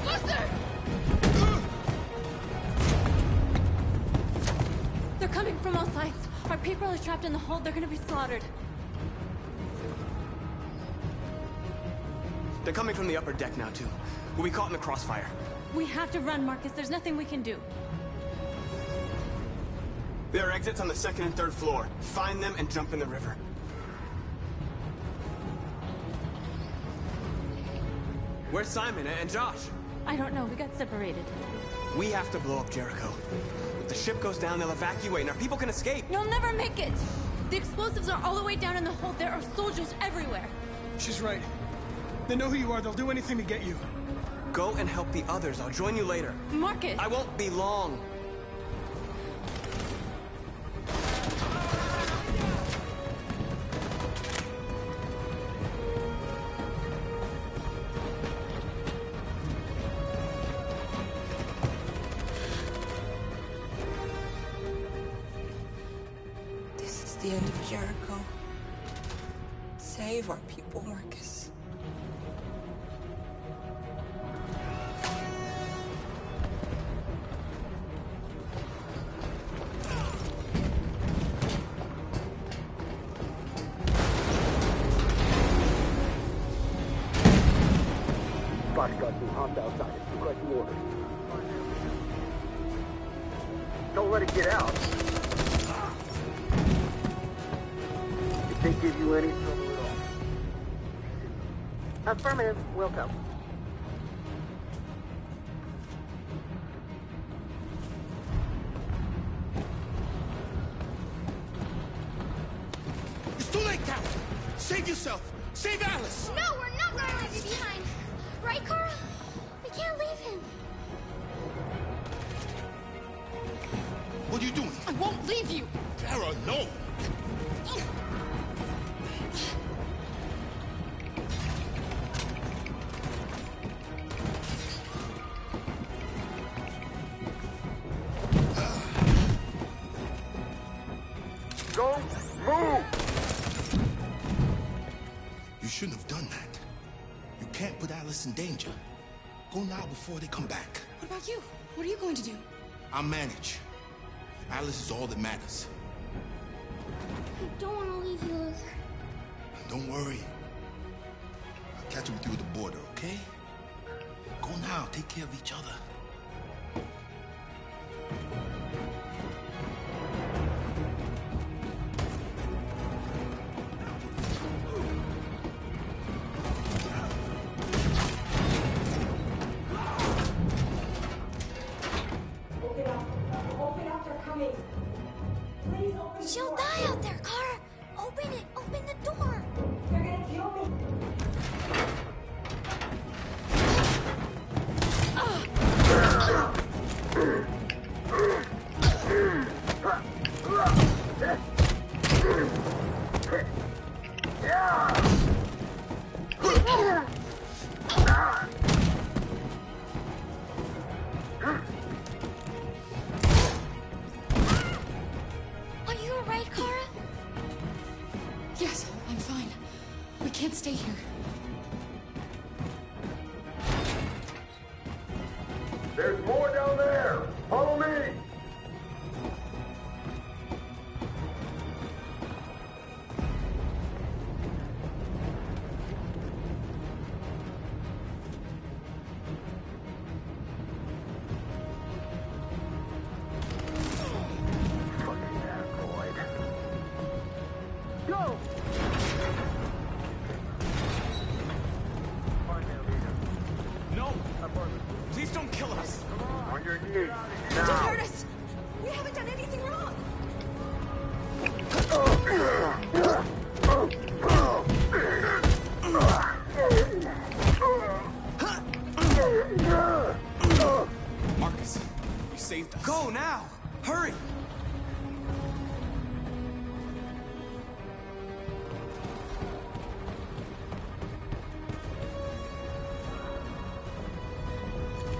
[SPEAKER 18] Luther!
[SPEAKER 3] They're coming from all sides. Our people are trapped in the hold. They're gonna be slaughtered.
[SPEAKER 6] They're coming from the upper deck now, too. We'll be caught in the crossfire.
[SPEAKER 3] We have to run, Marcus. There's nothing we can do.
[SPEAKER 6] There are exits on the second and third floor. Find them and jump in the river. Where's Simon and Josh?
[SPEAKER 3] I don't know. We got separated.
[SPEAKER 6] We have to blow up Jericho. If the ship goes down, they'll evacuate, and our people can escape.
[SPEAKER 3] You'll never make it! The explosives are all the way down in the hold. There are soldiers everywhere.
[SPEAKER 2] She's right. They know who you are. They'll do anything to get you.
[SPEAKER 5] Go and help the others. I'll join you later.
[SPEAKER 3] Markus!
[SPEAKER 5] I won't be long.
[SPEAKER 8] This is the end of Jericho. Save our people, Markus.
[SPEAKER 14] Bodyguard's being hopped outside. It's requesting orders. Don't let it get out. If they give you any trouble at all. Affirmative. Will go.
[SPEAKER 19] It's too late, Cal! Save yourself! Save Alice!
[SPEAKER 18] No, we're not going to leave you behind. Right, Kara? We can't leave him.
[SPEAKER 19] What are you doing?
[SPEAKER 16] I won't leave you.
[SPEAKER 19] Kara, no!
[SPEAKER 14] Go! Move!
[SPEAKER 19] You shouldn't have done that. You can't put Alice in danger. Go now before they come back.
[SPEAKER 16] What about you? What are you going to do?
[SPEAKER 19] I'll manage. Alice is all that matters.
[SPEAKER 18] I don't want to leave you, Luther.
[SPEAKER 19] Don't worry. I'll catch up with you at the border, okay? Go now. Take care of each other.
[SPEAKER 18] She'll die out there, Kara. Open it. Open the door. They're gonna kill me. Are you alright, Kara?
[SPEAKER 16] Yes, I'm fine. We can't stay here.
[SPEAKER 14] There's more down there! Follow me! Fucking android. Go!
[SPEAKER 5] No! Please don't kill us!
[SPEAKER 14] On your knees.
[SPEAKER 18] Don't
[SPEAKER 14] Now.
[SPEAKER 18] hurt us. We haven't done anything wrong.
[SPEAKER 5] Markus, you saved us. Go now! Hurry!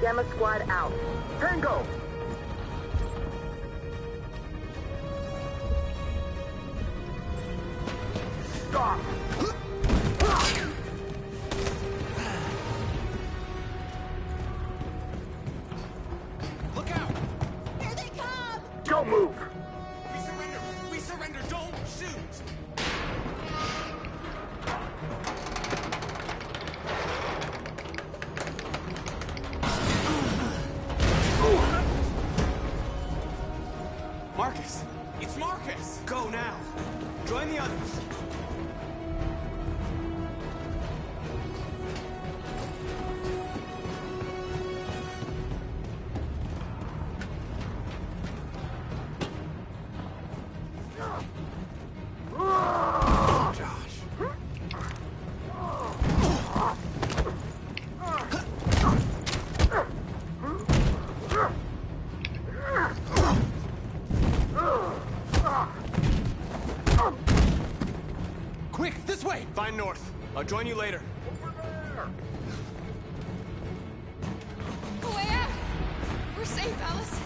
[SPEAKER 14] Gamma Squad out. Tango! Stop!
[SPEAKER 5] Look out!
[SPEAKER 18] Here they come.
[SPEAKER 14] Don't move!
[SPEAKER 5] We surrender! We surrender! Don't shoot! Markus! It's Markus! Go now! Join the others! Quick, this way!
[SPEAKER 6] Find north. I'll join you later.
[SPEAKER 16] Go way out! We're safe, Alice.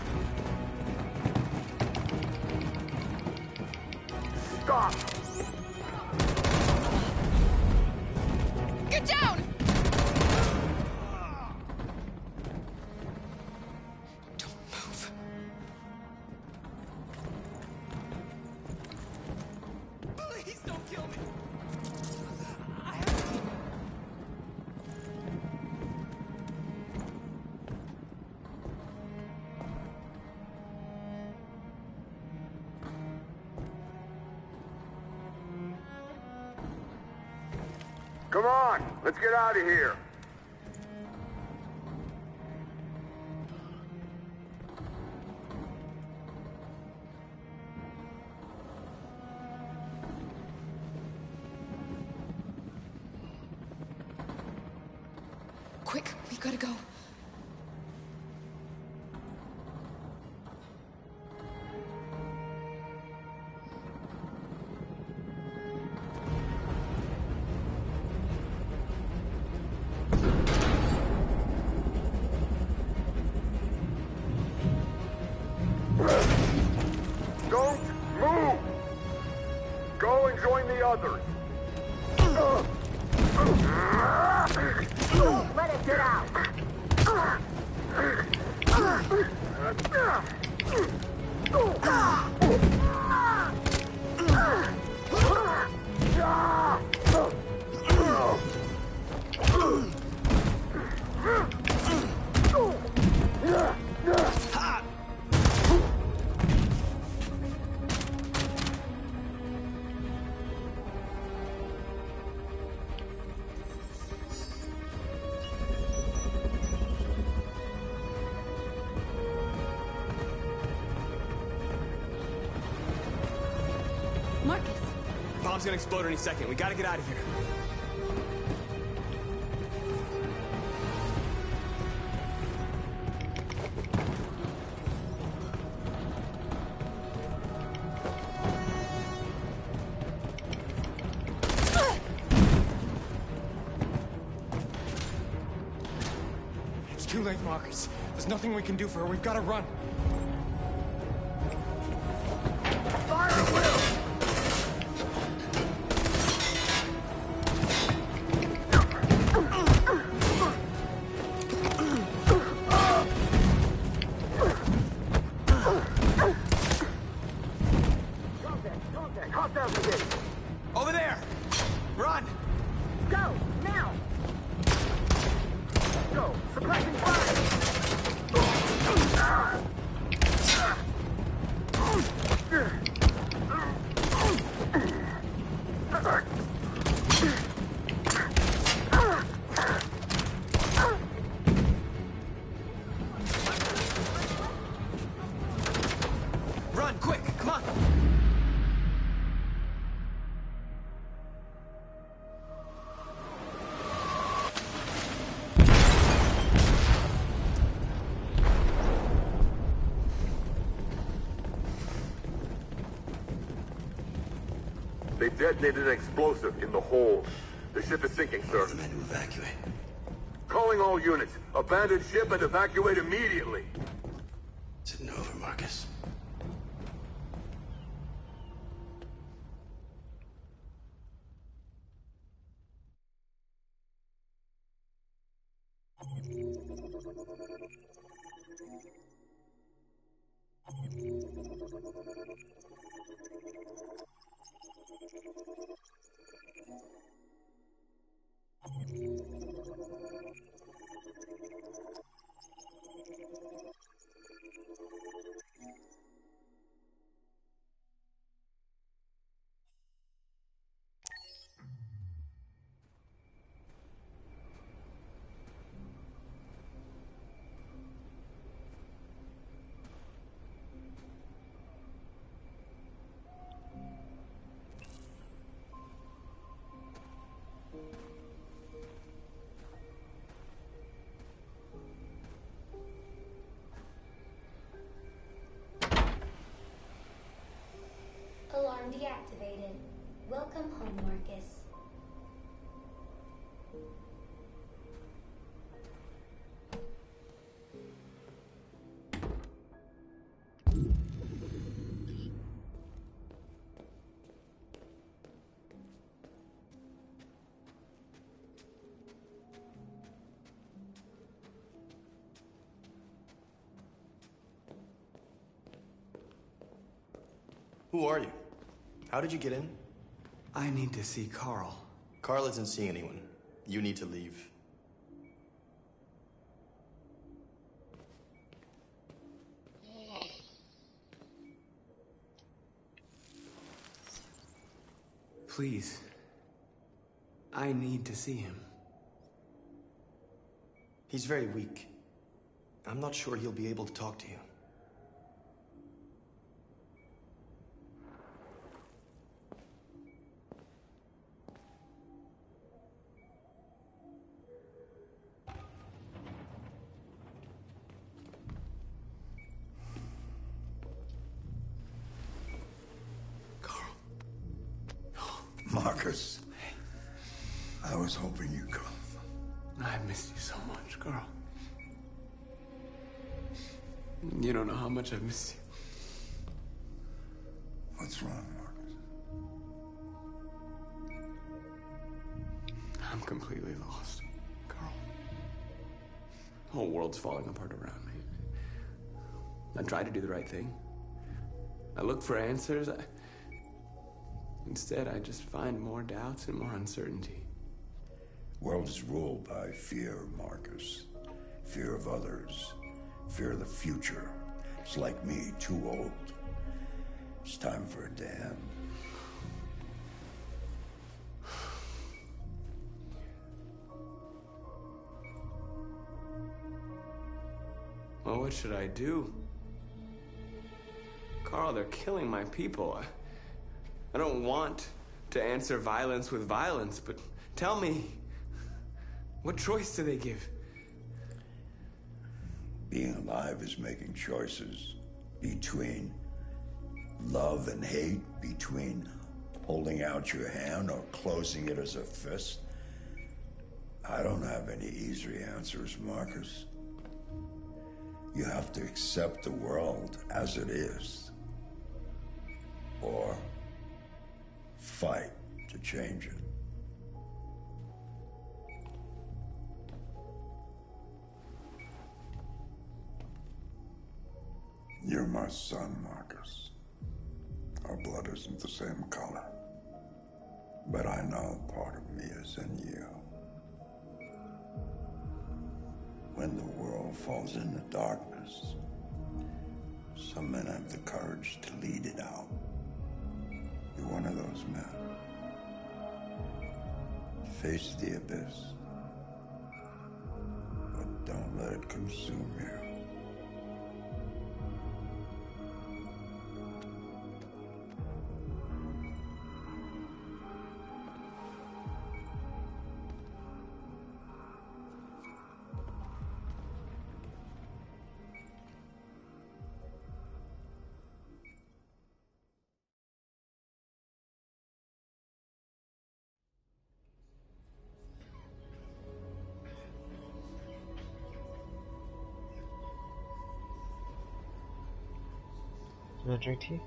[SPEAKER 14] Stop!
[SPEAKER 16] Get down!
[SPEAKER 5] Please don't kill me!
[SPEAKER 14] Come on, let's get out of here.
[SPEAKER 16] Quick, we gotta go.
[SPEAKER 14] Don't move! Go and join the others. Let it get out!
[SPEAKER 3] Marcus!
[SPEAKER 6] Bomb's gonna explode any second. We gotta get out of here.
[SPEAKER 12] It's too late, Marcus. There's nothing we can do for her. We've got to run.
[SPEAKER 5] Over there! Run!
[SPEAKER 14] Go, now! Go, suppressing
[SPEAKER 5] Run, quick, come on!
[SPEAKER 14] They detonated an explosive in the hold. The ship is sinking, sir.
[SPEAKER 11] The men to evacuate.
[SPEAKER 14] Calling all units. Abandon ship and evacuate immediately.
[SPEAKER 11] Is it over, Marcus?
[SPEAKER 5] Who are you? How did you get in?
[SPEAKER 6] I need to see Carl.
[SPEAKER 5] Carl isn't seeing anyone. You need to leave.
[SPEAKER 6] Please. I need to see him.
[SPEAKER 5] He's very weak. I'm not sure he'll be able to talk to you.
[SPEAKER 4] Markus, I was hoping you'd come.
[SPEAKER 6] I missed you so much, Carl. You don't know how much I've missed you.
[SPEAKER 4] What's wrong, Markus?
[SPEAKER 6] I'm completely lost, Carl. The whole world's falling apart around me. I tried to do the right thing. I looked for answers. Instead, I just find more doubts and more uncertainty.
[SPEAKER 4] World is ruled by fear, Markus. Fear of others. Fear of the future. It's like me, too old. It's time for a dam.
[SPEAKER 6] Well, what should I do? Carl, they're killing my people. I don't want to answer violence with violence, but tell me, what choice do they give?
[SPEAKER 4] Being alive is making choices between love and hate, between holding out your hand or closing it as a fist. I don't have any easy answers, Markus. You have to accept the world as it is, or fight to change it. You're my son, Markus. Our blood isn't the same color. But I know part of me is in you. When the world falls into darkness, some men have the courage to lead it out. You're one of those men. Face the abyss, but don't let it consume you.
[SPEAKER 9] You want to drink tea?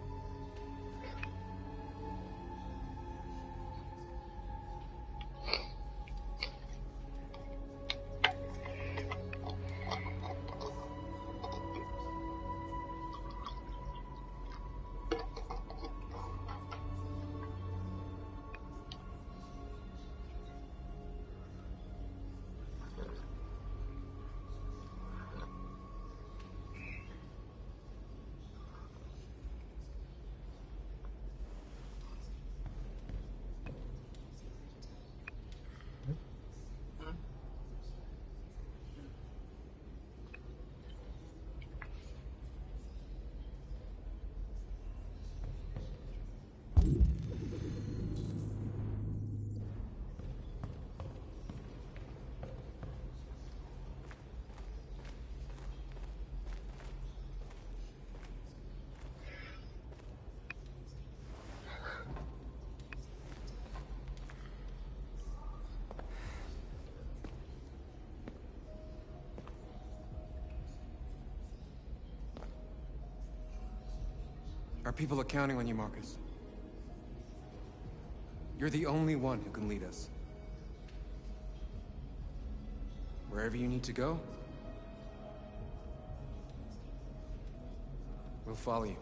[SPEAKER 12] Our people are counting on you, Markus. You're the only one who can lead us. Wherever you need to go, we'll follow you.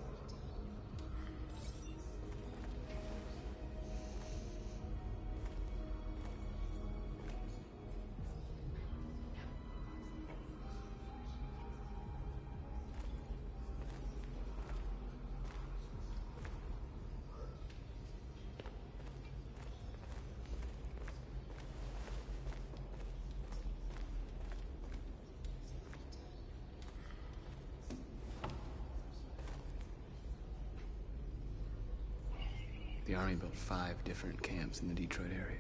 [SPEAKER 6] The Army built 5 different camps in the Detroit area.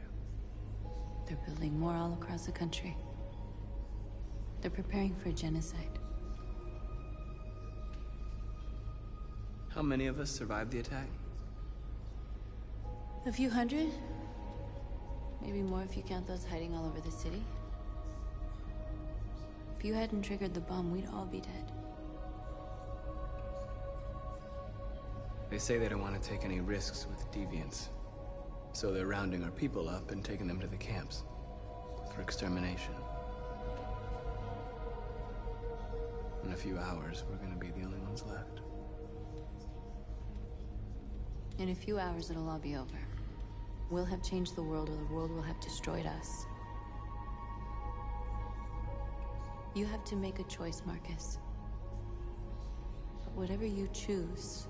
[SPEAKER 3] They're building more all across the country. They're preparing for genocide.
[SPEAKER 6] How many of us survived the attack?
[SPEAKER 3] A few hundred? Maybe more if you count those hiding all over the city. If you hadn't triggered the bomb, we'd all be dead.
[SPEAKER 6] They say they don't want to take any risks with deviants. So they're rounding our people up and taking them to the camps for extermination. In a few hours, we're gonna be the only ones left.
[SPEAKER 3] In a few hours, it'll all be over. We'll have changed the world, or the world will have destroyed us. You have to make a choice, Markus. But whatever you choose,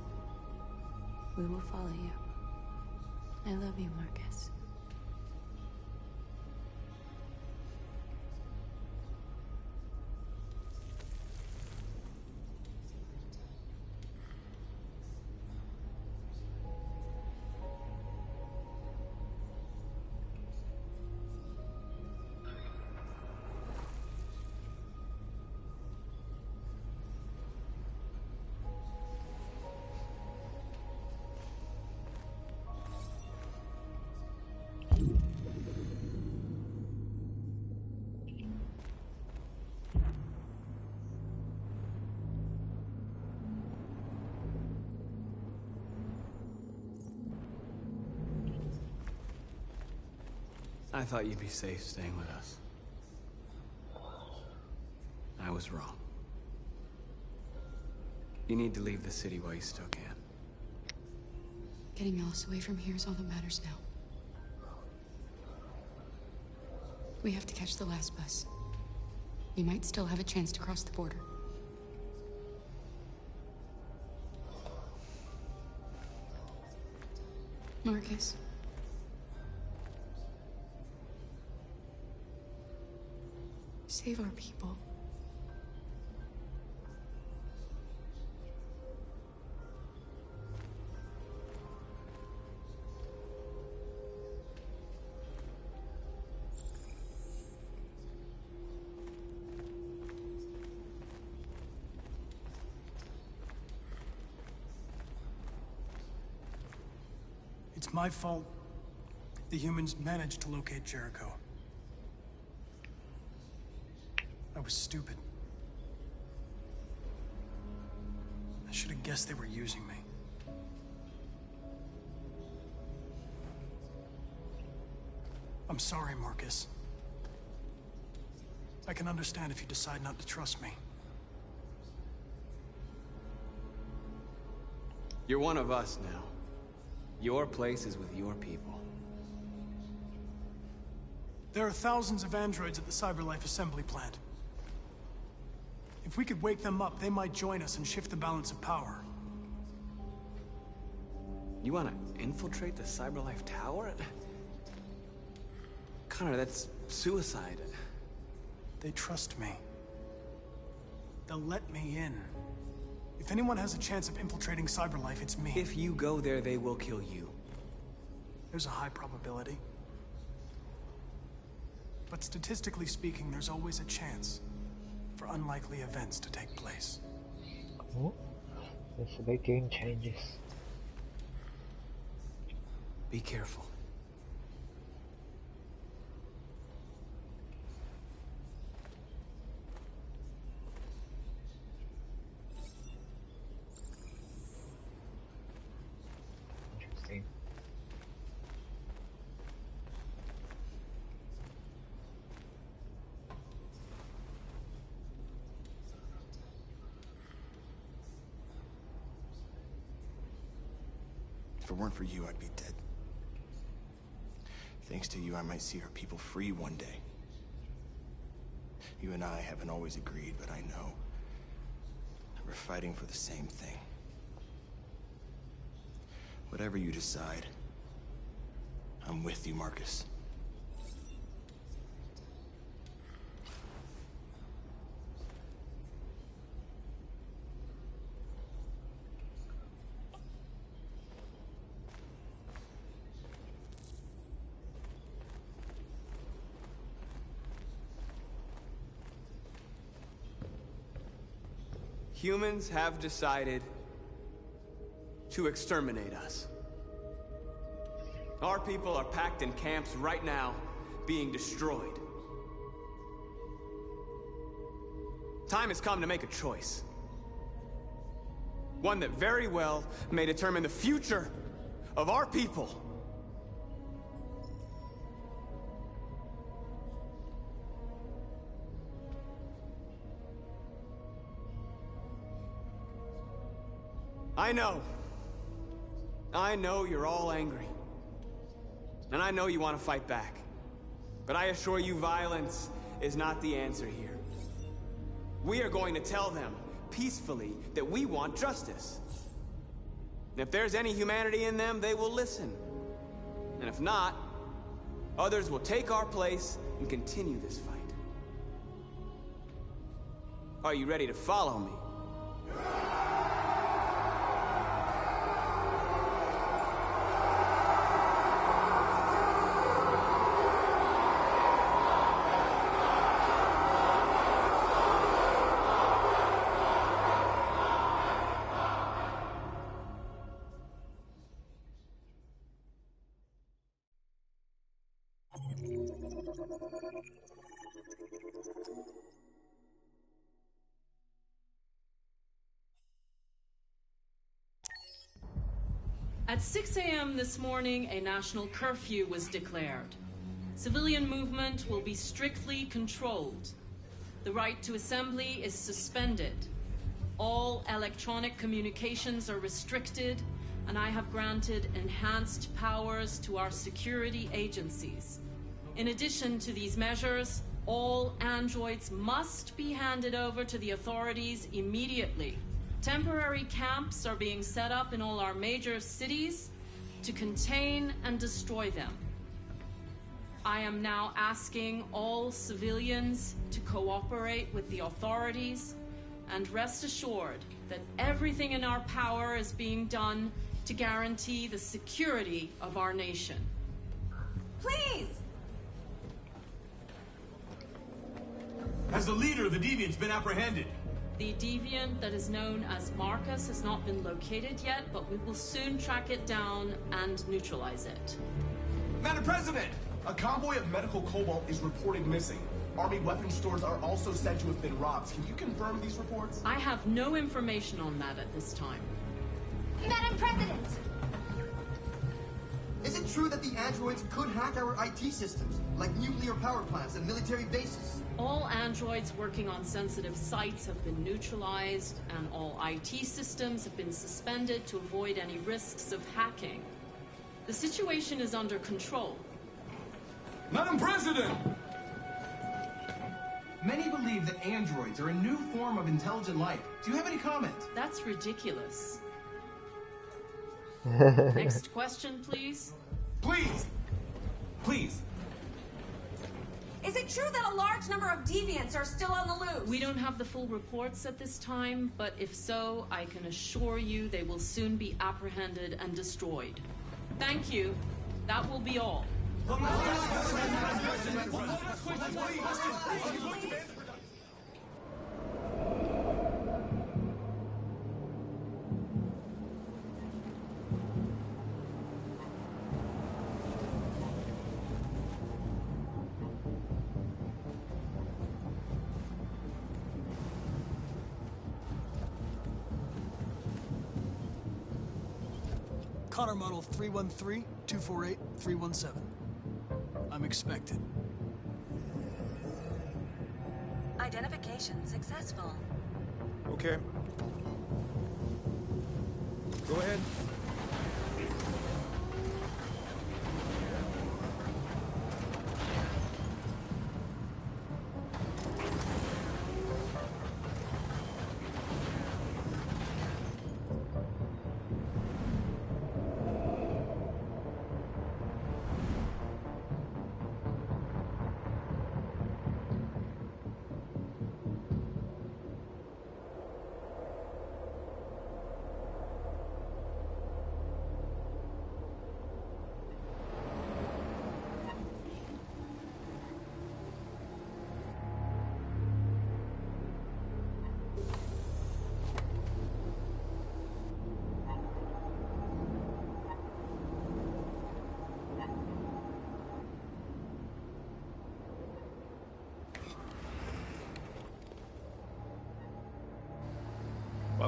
[SPEAKER 3] we will follow you. I love you, Markus.
[SPEAKER 6] I thought you'd be safe staying with us. I was wrong. You need to leave the city while you still can.
[SPEAKER 16] Getting Alice away from here is all that matters now. We have to catch the last bus. We might still have a chance to cross the border. Markus. Save our people.
[SPEAKER 2] It's my fault the humans managed to locate Jericho. I was stupid. I should have guessed they were using me. I'm sorry, Markus. I can understand if you decide not to trust me.
[SPEAKER 6] You're one of us now. Your place is with your people.
[SPEAKER 2] There are thousands of androids at the CyberLife assembly plant. If we could wake them up, they might join us and shift the balance of power.
[SPEAKER 6] You want to infiltrate the CyberLife tower? Connor, that's suicide.
[SPEAKER 2] They trust me. They'll let me in. If anyone has a chance of infiltrating CyberLife, it's me.
[SPEAKER 6] If you go there, they will kill you.
[SPEAKER 2] There's a high probability. But statistically speaking, there's always a chance for unlikely events to take place.
[SPEAKER 9] Oh, that's a big game changes.
[SPEAKER 6] Be careful.
[SPEAKER 9] Interesting.
[SPEAKER 5] If it weren't for you, I'd be dead. Thanks to you, I might see our people free one day. You and I haven't always agreed, but I know that we're fighting for the same thing. Whatever you decide, I'm with you, Markus.
[SPEAKER 6] Humans have decided to exterminate us. Our people are packed in camps right now, being destroyed. Time has come to make a choice. One that very well may determine the future of our people. I know you're all angry. And I know you want to fight back. But I assure you, violence is not the answer here. We are going to tell them, peacefully, that we want justice. And if there's any humanity in them, they will listen. And if not, others will take our place and continue this fight. Are you ready to follow me?
[SPEAKER 10] At 6 a.m. this morning, a national curfew was declared. Civilian movement will be strictly controlled. The right to assembly is suspended. All electronic communications are restricted, and I have granted enhanced powers to our security agencies. In addition to these measures, all androids must be handed over to the authorities immediately. Temporary camps are being set up in all our major cities to contain and destroy them. I am now asking all civilians to cooperate with the authorities and rest assured that everything in our power is being done to guarantee the security of our nation.
[SPEAKER 22] Please!
[SPEAKER 5] Has the leader of the Deviants been apprehended?
[SPEAKER 10] The deviant that is known as Markus has not been located yet, but we will soon track it down and neutralize it.
[SPEAKER 5] Madam President!
[SPEAKER 23] A convoy of medical cobalt is reported missing. Army weapons stores are also said to have been robbed. Can you confirm these reports?
[SPEAKER 10] I have no information on that at this time.
[SPEAKER 22] Madam President!
[SPEAKER 7] Is it true that the androids could hack our IT systems, like nuclear power plants and military bases?
[SPEAKER 10] All androids working on sensitive sites have been neutralized, and all IT systems have been suspended to avoid any risks of hacking. The situation is under control.
[SPEAKER 23] Madam President! Many believe that androids are a new form of intelligent life. Do you have any comment?
[SPEAKER 10] That's ridiculous. Next question, please.
[SPEAKER 23] Please! Please!
[SPEAKER 22] Is it true that a large number of deviants are still on the loose?
[SPEAKER 10] We don't have the full reports at this time, but if so, I can assure you they will soon be apprehended and destroyed. Thank you. That will be all.
[SPEAKER 2] Connor model 313-248-317. I'm expected.
[SPEAKER 24] Identification successful.
[SPEAKER 1] Okay. Go ahead.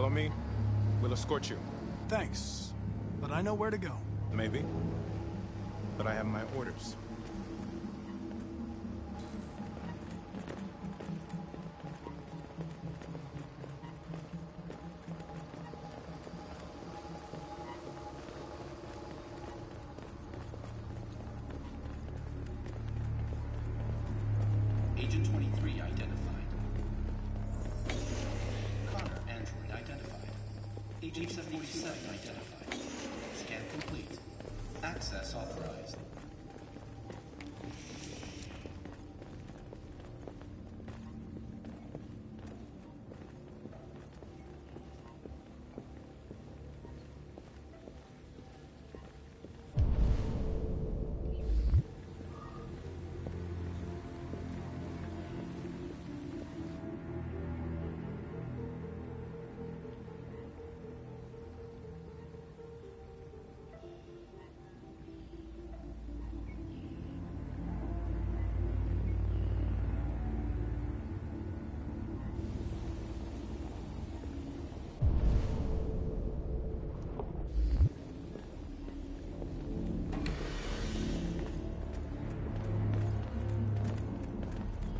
[SPEAKER 12] Follow me. We'll escort you.
[SPEAKER 2] Thanks, but I know where to go.
[SPEAKER 12] Maybe. But I have my orders.
[SPEAKER 17] Agent 23 identified. Connor, android identified. Agent 47 identified. Scan complete. Access authorized.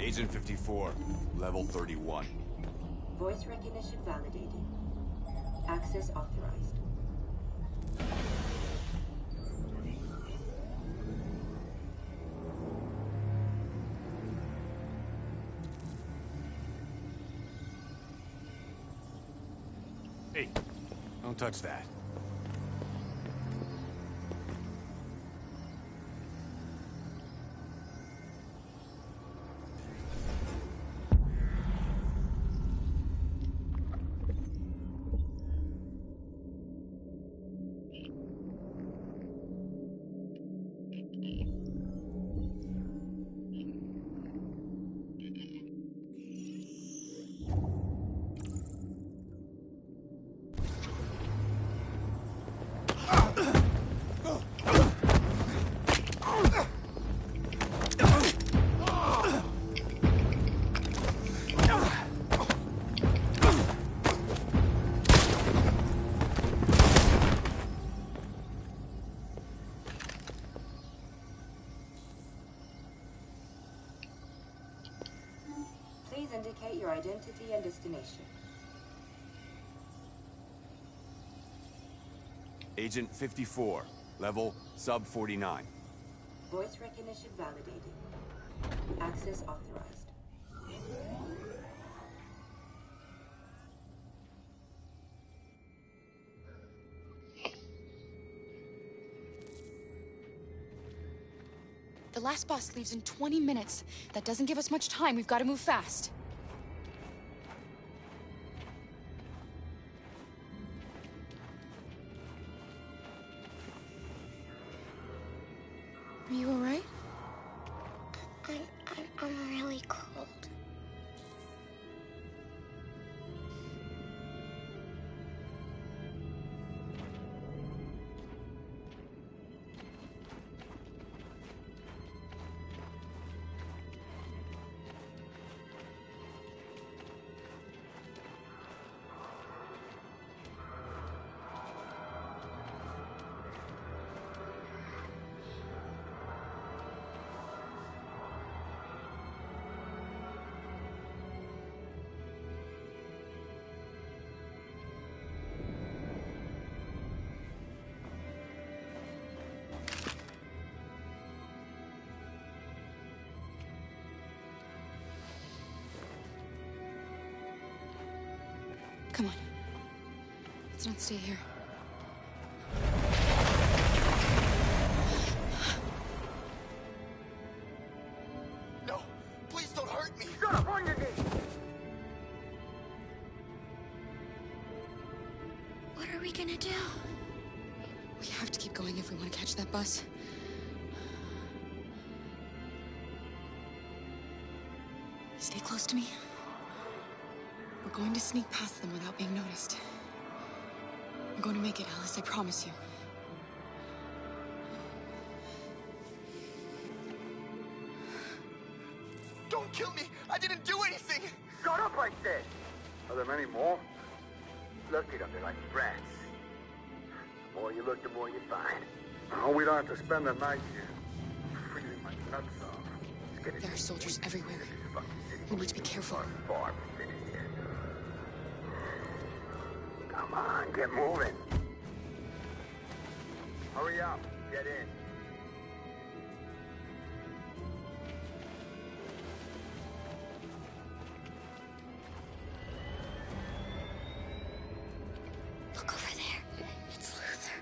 [SPEAKER 20] Agent 54, level 31.
[SPEAKER 21] Voice recognition validated. Access authorized.
[SPEAKER 12] Hey, don't touch that.
[SPEAKER 21] Please indicate your identity and destination.
[SPEAKER 20] Agent 54, level sub 49.
[SPEAKER 21] Voice recognition validated. Access authorized.
[SPEAKER 16] The last bus leaves in 20 minutes. That doesn't give us much time. We've got to move fast. Are you all right?
[SPEAKER 18] I'm really cold.
[SPEAKER 16] Come on. Let's not stay here.
[SPEAKER 7] No! Please don't hurt me! Shut up on your knees!
[SPEAKER 18] What are we gonna do?
[SPEAKER 16] We have to keep going if we want to catch that bus. Stay close to me. We're going to sneak past them without being noticed. We're going to make it, Alice, I promise you.
[SPEAKER 7] Don't kill me! I didn't do anything!
[SPEAKER 11] Shut up, I said! Are there many more?
[SPEAKER 8] looking up there like rats. The more you look, the more you find.
[SPEAKER 14] Oh, we don't have to spend the night here. Freezing my nuts off.
[SPEAKER 16] There are soldiers everywhere. We need to be careful.
[SPEAKER 8] Far from finished yet. Come on, get moving. Hurry up, get in.
[SPEAKER 18] Look over there. It's Luther.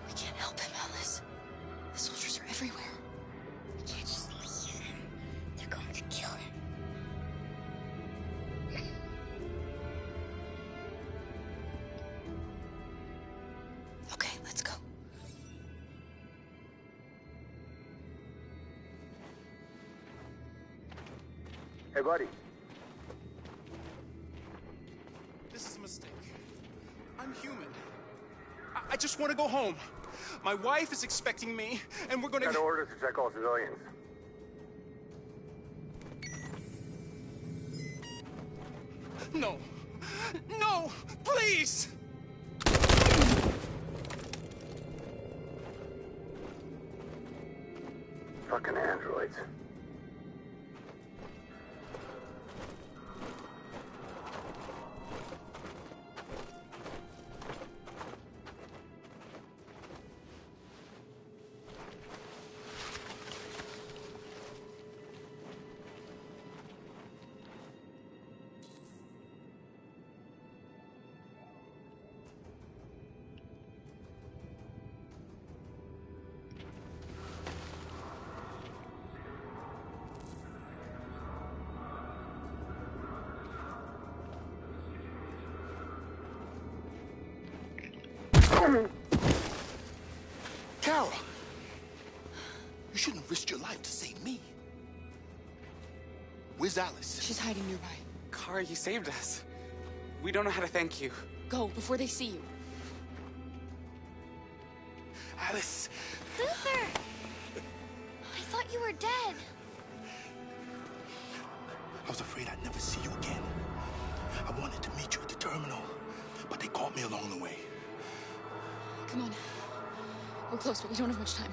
[SPEAKER 16] We can't help him, Alice. The soldiers are everywhere.
[SPEAKER 18] We can't just leave him. They're going to kill him.
[SPEAKER 16] Okay, let's go.
[SPEAKER 8] Hey, buddy.
[SPEAKER 5] This is a mistake. I'm human. I just want to go home. My wife is expecting me, and we're gonna...
[SPEAKER 14] Got orders to check all civilians.
[SPEAKER 5] No. No! Please!
[SPEAKER 14] Fucking androids.
[SPEAKER 19] Kara! You shouldn't have risked your life to save me. Where's Alice?
[SPEAKER 16] She's hiding nearby.
[SPEAKER 13] Kara, you saved us. We don't know how to thank you.
[SPEAKER 16] Go, before they see you.
[SPEAKER 13] Alice!
[SPEAKER 18] Luther! I thought you were dead.
[SPEAKER 19] I was afraid I'd never see you again. I wanted to meet you at the terminal, but they caught me along the way.
[SPEAKER 16] Come on. We're close, but we don't have much time.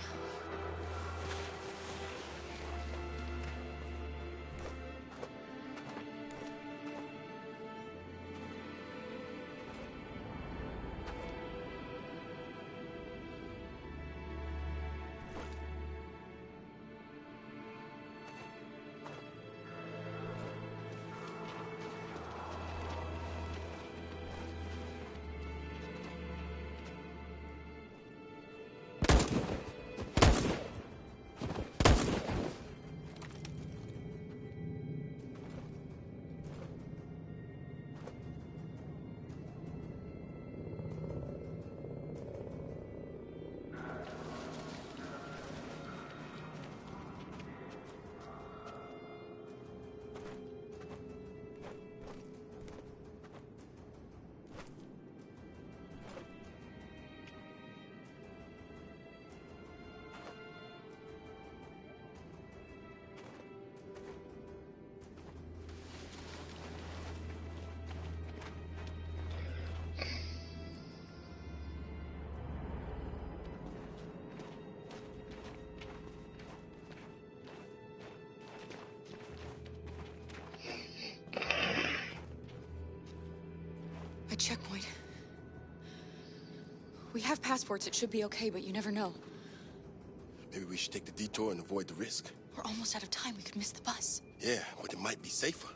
[SPEAKER 16] A checkpoint. We have passports, it should be okay, but you never know.
[SPEAKER 19] Maybe we should take the detour and avoid the risk.
[SPEAKER 16] We're almost out of time, we could miss the bus.
[SPEAKER 19] Yeah, but it might be safer.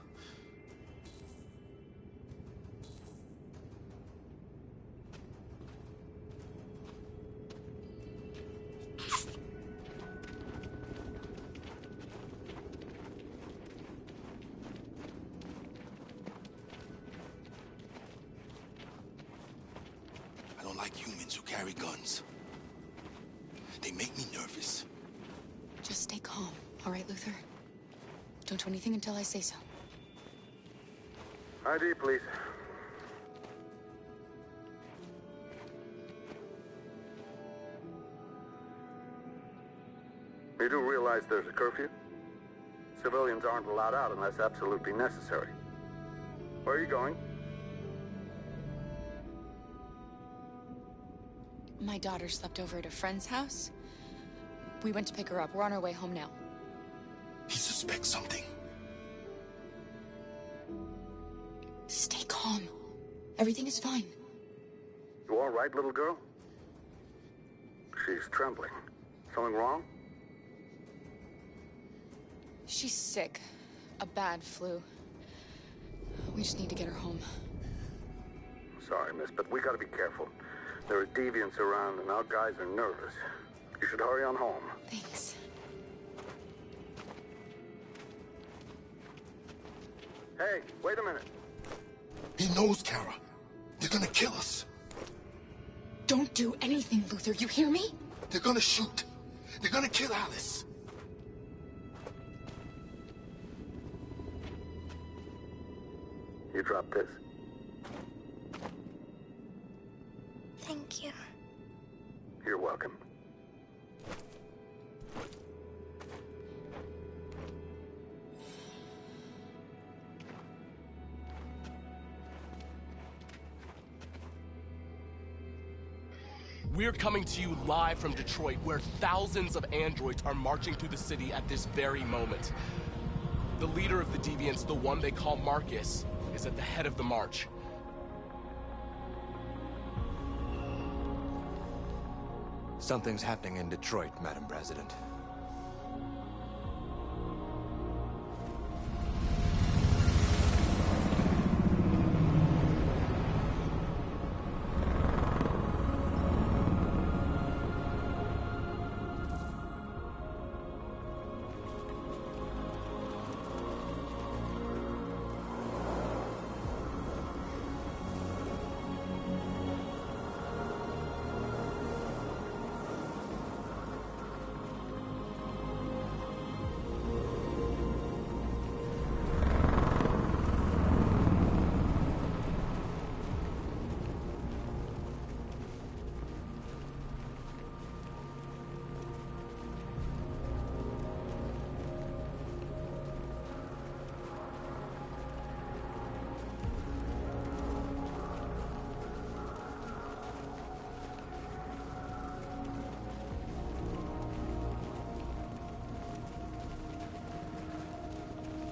[SPEAKER 19] I don't like humans who carry guns. They make me nervous.
[SPEAKER 16] Just stay calm, all right, Luther? Don't do anything until I say so.
[SPEAKER 14] ID, please. You do realize there's a curfew? Civilians aren't allowed out unless absolutely necessary.
[SPEAKER 8] Where are you going?
[SPEAKER 16] My daughter slept over at a friend's house. We went to pick her up. We're on our way home now.
[SPEAKER 19] He suspects something.
[SPEAKER 16] Stay calm. Everything is fine.
[SPEAKER 8] You all right, little girl? She's trembling. Something wrong?
[SPEAKER 16] She's sick. A bad flu. We just need to get her home.
[SPEAKER 8] Sorry, miss, but we gotta be careful. There are deviants around and our guys are nervous. You should hurry on home.
[SPEAKER 16] Thanks.
[SPEAKER 8] Hey, wait a minute.
[SPEAKER 19] He knows, Kara. They're gonna kill us.
[SPEAKER 16] Don't do anything, Luther. You hear me?
[SPEAKER 19] They're gonna shoot. They're gonna kill Alice.
[SPEAKER 8] You drop this.
[SPEAKER 18] Thank you.
[SPEAKER 8] You're welcome.
[SPEAKER 3] We're coming to you live from Detroit, where thousands of androids are marching through the city at this very moment. The leader of the deviants, the one they call Markus, is at the head of the march.
[SPEAKER 4] Something's happening in Detroit, Madam President.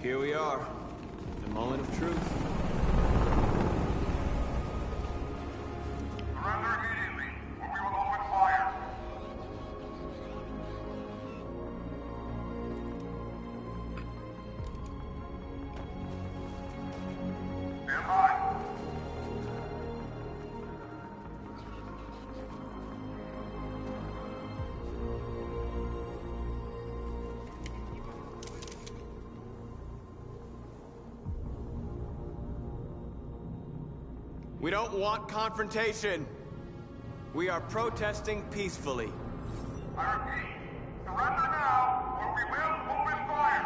[SPEAKER 6] Here we are, the moment of truth.
[SPEAKER 14] Surrender immediately, or we will open fire. Stand by.
[SPEAKER 6] We don't want confrontation. We are protesting peacefully.
[SPEAKER 14] I repeat, surrender now, or we will open fire.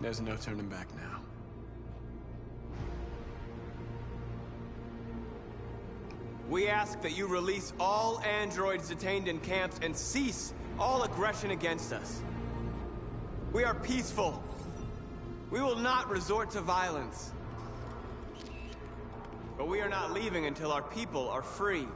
[SPEAKER 6] There's no turning back now. We ask that you release all androids detained in camps and cease all aggression against us. We are peaceful. We will not resort to violence. But we are not leaving until our people are free.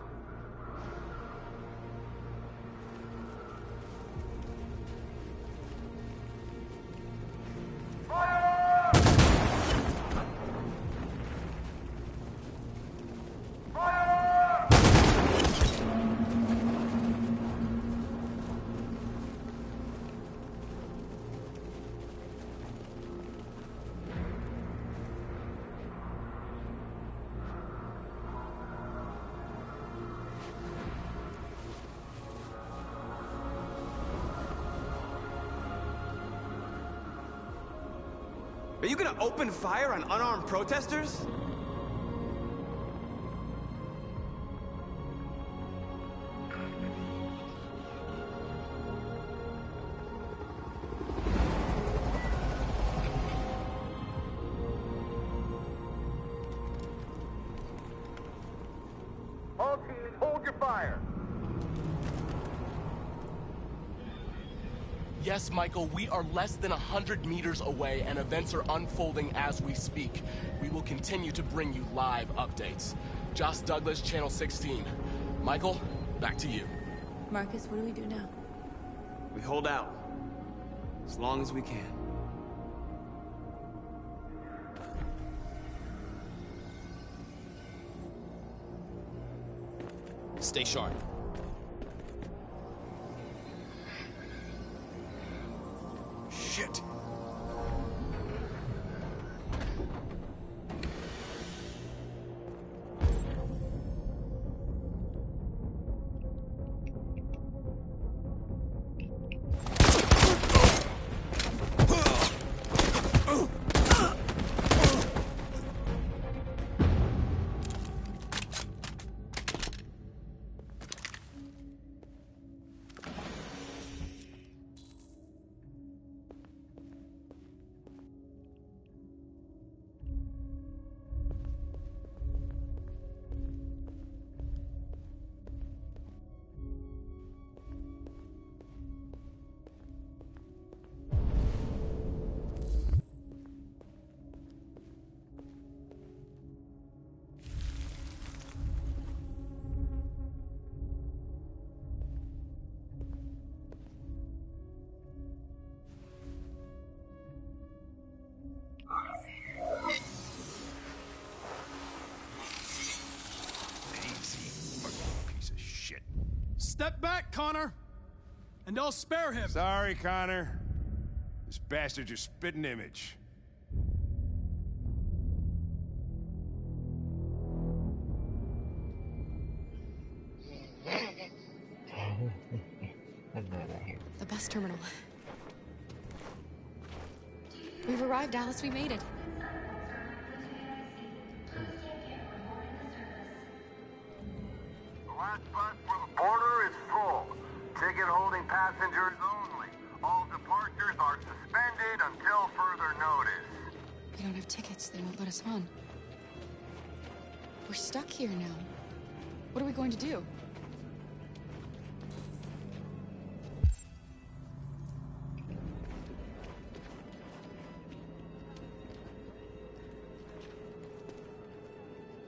[SPEAKER 6] Are you gonna open fire on unarmed protesters?
[SPEAKER 8] All teams, hold your fire.
[SPEAKER 3] Yes, Michael, we are less than 100 meters away and events are unfolding as we speak. We will continue to bring you live updates. Joss Douglas, Channel 16. Michael, back to you.
[SPEAKER 9] Marcus, what do we do now?
[SPEAKER 6] We hold out. As long as we can.
[SPEAKER 15] Stay sharp.
[SPEAKER 1] Shit!
[SPEAKER 2] Step back, Connor! And I'll spare him!
[SPEAKER 1] Sorry, Connor. This bastard's your spitting image.
[SPEAKER 16] The bus terminal. We've arrived, Alice. We made it.
[SPEAKER 8] The last bus for the border is full. Ticket-holding passengers only. All departures are suspended until further notice.
[SPEAKER 16] We don't have tickets. They won't let us on. We're stuck here now. What are we going to do?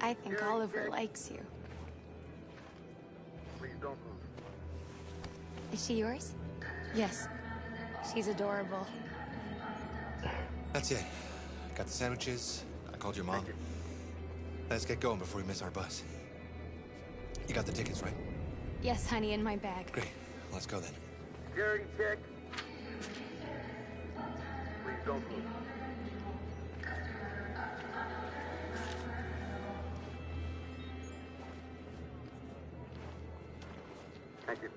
[SPEAKER 23] I think Oliver likes you.
[SPEAKER 8] Please don't move.
[SPEAKER 23] Is she yours?
[SPEAKER 16] Yes.
[SPEAKER 23] She's adorable.
[SPEAKER 4] That's it. Got the sandwiches. I called your mom. Let's get going before we miss our bus. You got the tickets, right?
[SPEAKER 23] Yes, honey, in my bag.
[SPEAKER 4] Great. Let's go then.
[SPEAKER 8] Security check. Please don't move. Thank you.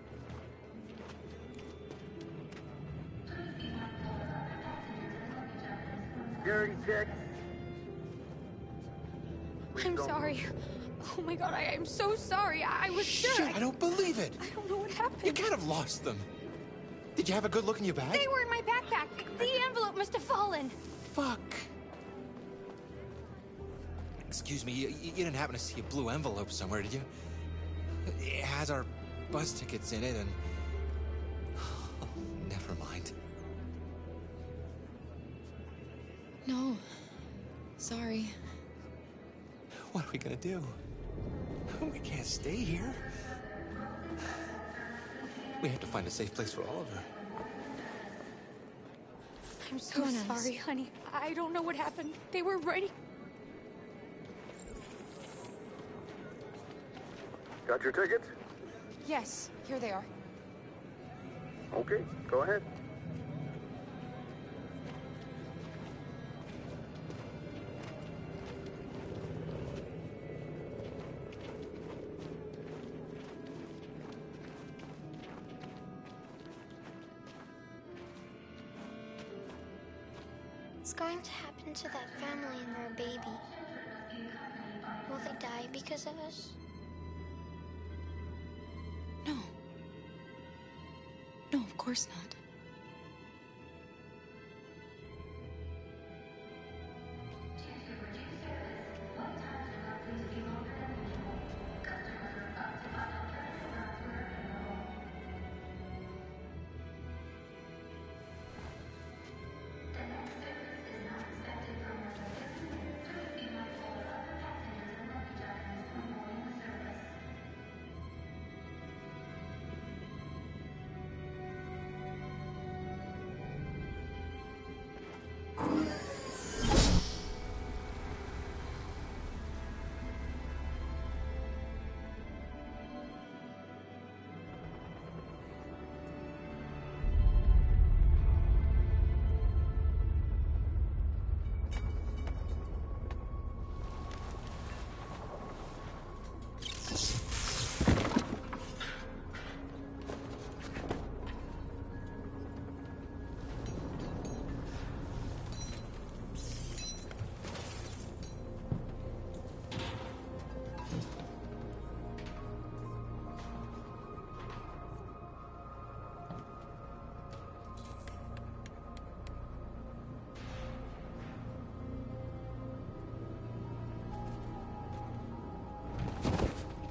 [SPEAKER 8] Security check.
[SPEAKER 23] I'm sorry. Oh my god, I am so sorry. I was sure.
[SPEAKER 4] Shit, I don't believe it.
[SPEAKER 23] I don't know what happened.
[SPEAKER 4] You can't have lost them. Did you have a good look in your bag?
[SPEAKER 23] They were in my backpack. The envelope must have fallen.
[SPEAKER 4] Fuck. Excuse me, you didn't happen to see a blue envelope somewhere, did you? It has our bus tickets in it and... Oh, never mind.
[SPEAKER 16] No. Sorry.
[SPEAKER 4] What are we gonna do? We can't stay here. We have to find a safe place for Oliver.
[SPEAKER 23] I'm so sorry, honey. I don't know what happened. They were ready.
[SPEAKER 8] Got your tickets?
[SPEAKER 16] Yes, here they are.
[SPEAKER 8] Okay, go ahead.
[SPEAKER 18] What's going to happen to that family and their baby? Will they die because of us?
[SPEAKER 16] No. No, of course not.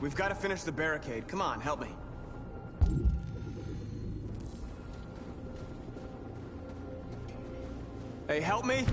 [SPEAKER 6] We've got to finish the barricade. Come on, help me. Hey, help me!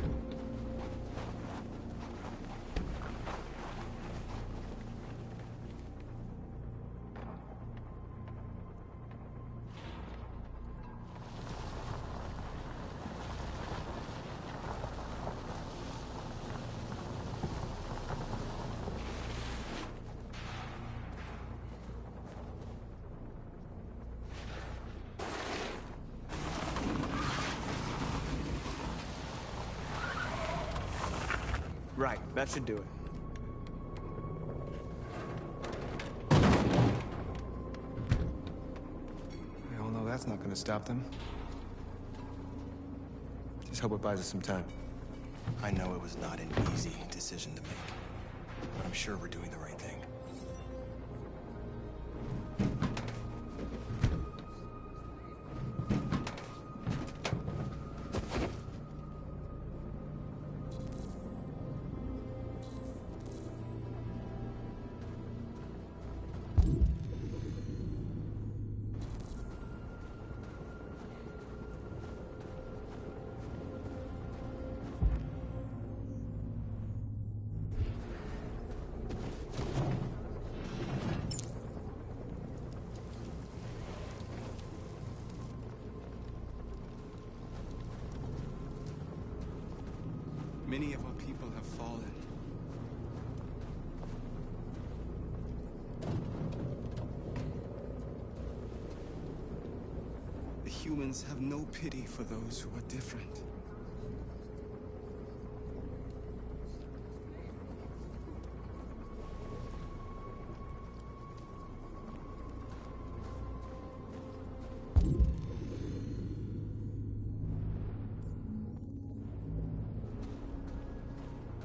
[SPEAKER 6] Right, that should do it.
[SPEAKER 12] We all know that's not gonna stop them. Just hope it buys us some time.
[SPEAKER 10] I know it was not an easy decision to make, but I'm sure we're doing the right thing.
[SPEAKER 12] Many of our people have fallen. The humans have no pity for those who are different.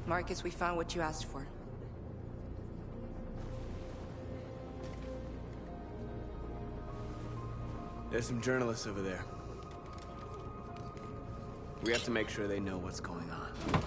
[SPEAKER 21] Marcus, we found what you asked for.
[SPEAKER 6] There's some journalists over there. We have to make sure they know what's going on.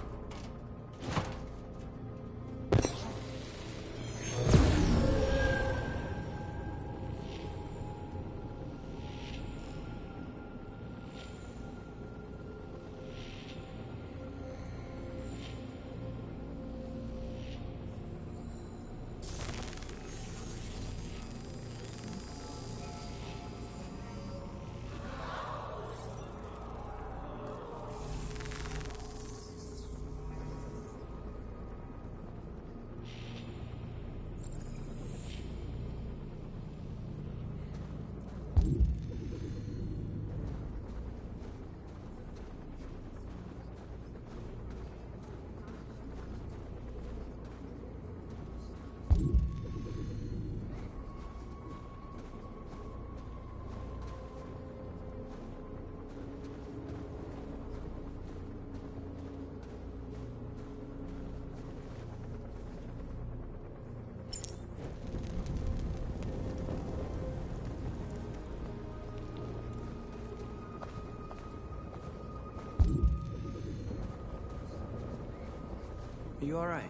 [SPEAKER 6] Are you all right?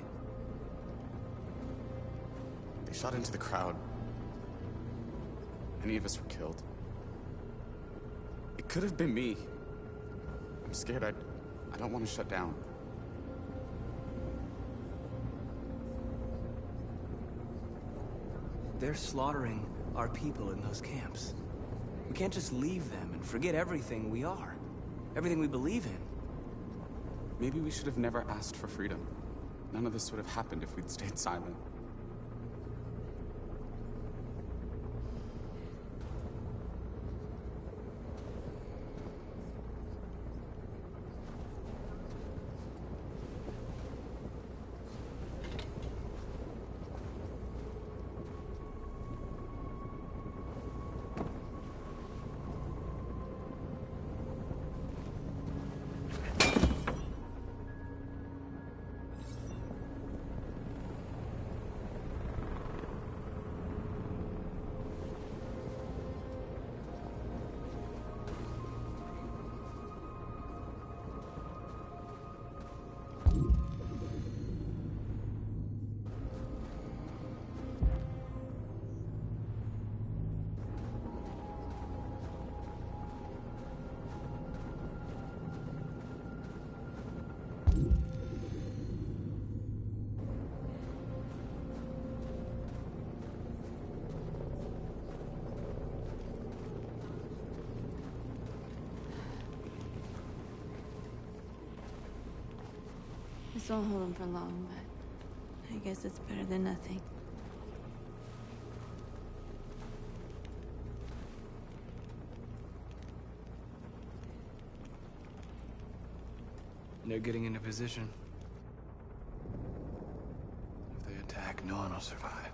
[SPEAKER 13] They shot into the crowd. Many of us were killed. It could have been me. I'm scared. I don't want to shut down.
[SPEAKER 6] They're slaughtering our people in those camps. We can't just leave them and forget everything we are. Everything we believe in.
[SPEAKER 13] Maybe we should have never asked for freedom. None of this would have happened if we'd stayed silent.
[SPEAKER 9] This won't hold him for long, but I guess it's better than nothing.
[SPEAKER 6] They're getting into position. If they attack, no one will survive.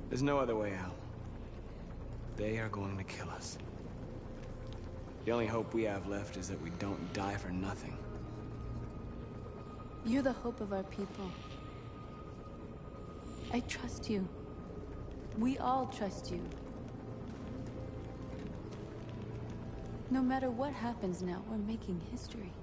[SPEAKER 6] There's no other way out. They are going to kill us. The only hope we have left is that we don't die for nothing.
[SPEAKER 9] You're the hope of our people. I trust you. We all trust you. No matter what happens now, we're making history.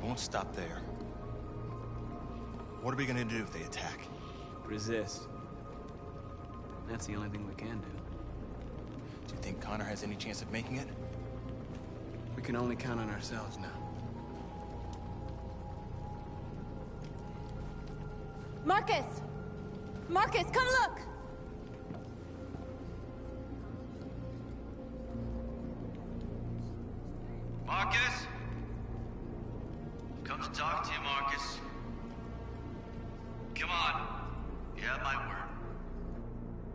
[SPEAKER 10] Won't stop there. What are we gonna do if they attack?
[SPEAKER 6] Resist. That's the only thing we can do.
[SPEAKER 10] Do you think Connor has any chance of making it?
[SPEAKER 6] We can only count on ourselves now.
[SPEAKER 9] Markus! Markus, come look!
[SPEAKER 11] Markus? Come to talk to you, Markus. Come on. You have my word.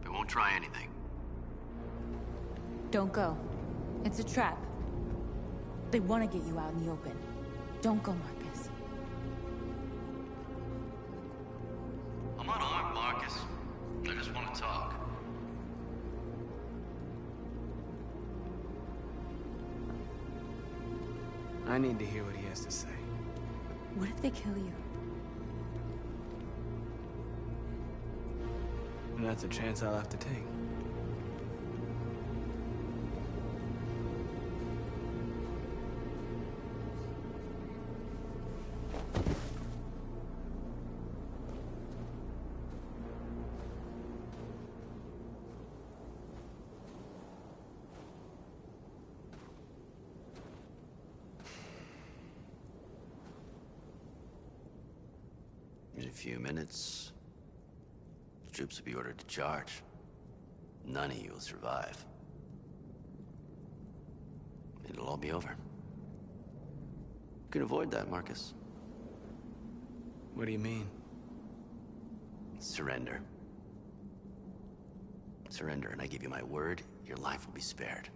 [SPEAKER 11] We won't try anything.
[SPEAKER 9] Don't go. It's a trap. They want to get you out in the open. Don't go, Markus.
[SPEAKER 11] I'm not armed, Markus. I just want to talk.
[SPEAKER 6] I need to hear what he has to say.
[SPEAKER 9] What if they kill you?
[SPEAKER 6] And that's a chance I'll have to take.
[SPEAKER 11] In a few minutes, the troops will be ordered to charge. None of you will survive. It'll all be over. You can avoid that, Markus.
[SPEAKER 6] What do you mean?
[SPEAKER 11] Surrender. Surrender, and I give you my word, your life will be spared.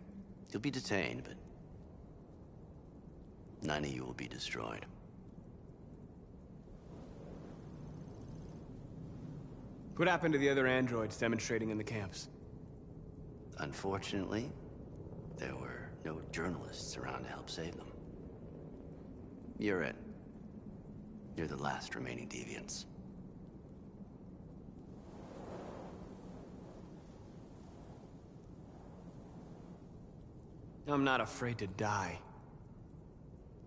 [SPEAKER 11] You'll be detained, but none of you will be destroyed.
[SPEAKER 6] What happened to the other androids demonstrating in the camps?
[SPEAKER 11] Unfortunately, there were no journalists around to help save them. You're it. You're the last remaining deviants.
[SPEAKER 6] I'm not afraid to die.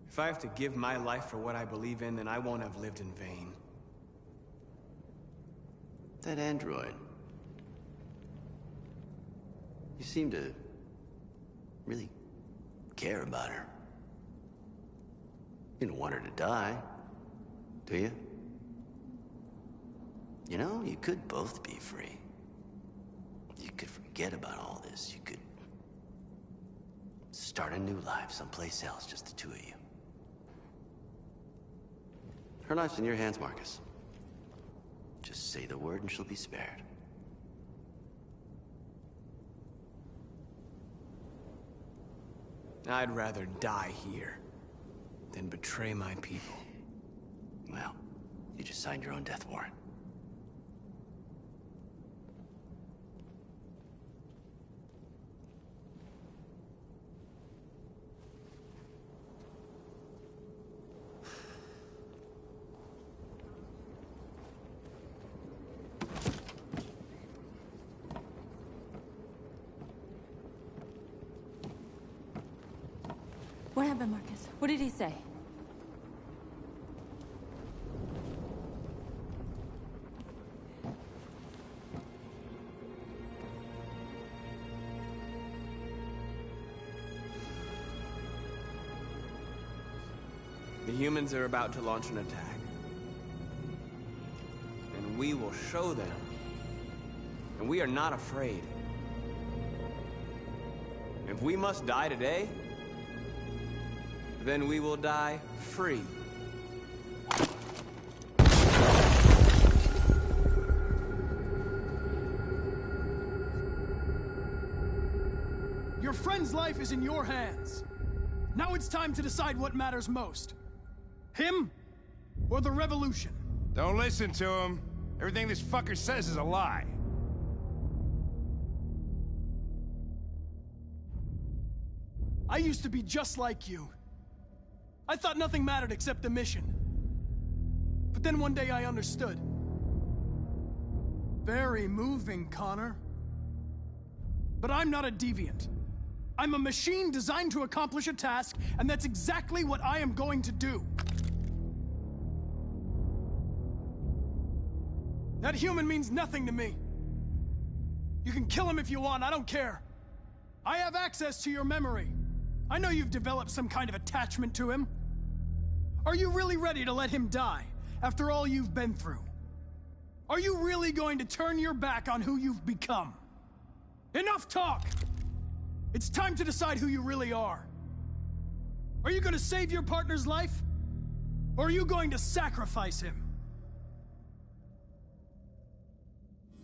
[SPEAKER 6] If I have to give my life for what I believe in, then I won't have lived in vain.
[SPEAKER 11] That android. You seem to really care about her. You don't want her to die, do you? You know, you could both be free. You could forget about all this. You could start a new life someplace else, just the two of you. Her life's in your hands, Markus.
[SPEAKER 15] Just say the word and she'll be spared.
[SPEAKER 6] I'd rather die here than betray my people.
[SPEAKER 15] Well, you just signed your own death warrant.
[SPEAKER 9] What happened, Marcus? What did he say?
[SPEAKER 6] The humans are about to launch an attack. And we will show them. And we are not afraid. If we must die today, then we will die free.
[SPEAKER 2] Your friend's life is in your hands. Now it's time to decide what matters most. Him or the revolution?
[SPEAKER 1] Don't listen to him. Everything this fucker says is a lie.
[SPEAKER 2] I used to be just like you. I thought nothing mattered except the mission. But then one day I understood. Very moving, Connor. But I'm not a deviant. I'm a machine designed to accomplish a task, and that's exactly what I am going to do. That human means nothing to me. You can kill him if you want, I don't care. I have access to your memory. I know you've developed some kind of attachment to him. Are you really ready to let him die after all you've been through? Are you really going to turn your back on who you've become? Enough talk! It's time to decide who you really are. Are you going to save your partner's life? Or are you going to sacrifice him?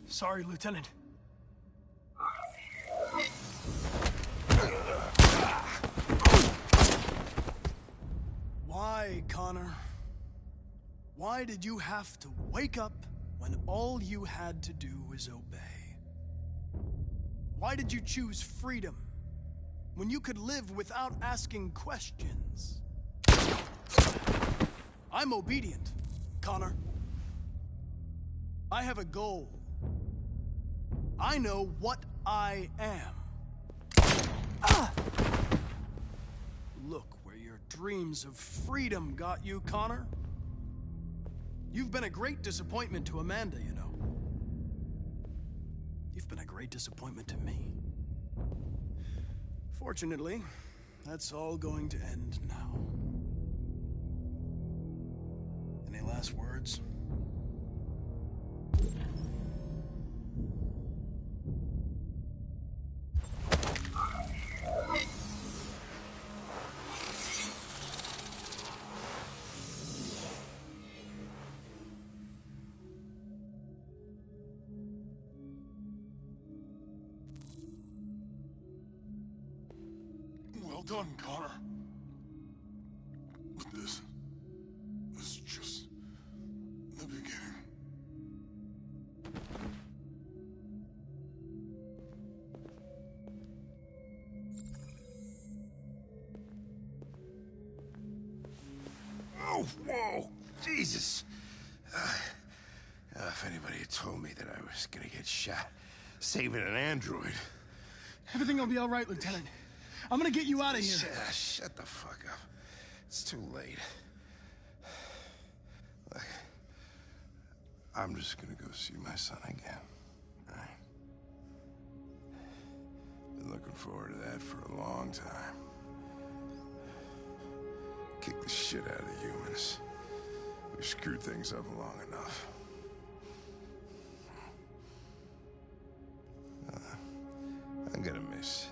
[SPEAKER 2] Sorry, Lieutenant. Why, Connor? Why did you have to wake up when all you had to do was obey? Why did you choose freedom when you could live without asking questions? I'm obedient, Connor. I have a goal. I know what I am. Look where your dreams of freedom got you, Connor. You've been a great disappointment to Amanda, you know. You've been a great disappointment to me. Fortunately, that's all going to end now. Any last words?
[SPEAKER 19] Well done, Connor. But this is just the beginning.
[SPEAKER 1] Oh, whoa! Jesus! If anybody had told me that I was gonna get shot saving an android...
[SPEAKER 2] Everything will be all right, Lieutenant. I'm gonna get you out of here.
[SPEAKER 1] Shut the fuck up. It's too late. Look, I'm just gonna go see my son again. All right? Been looking forward to that for a long time. Kick the shit out of the humans. We've screwed things up long enough. I'm gonna miss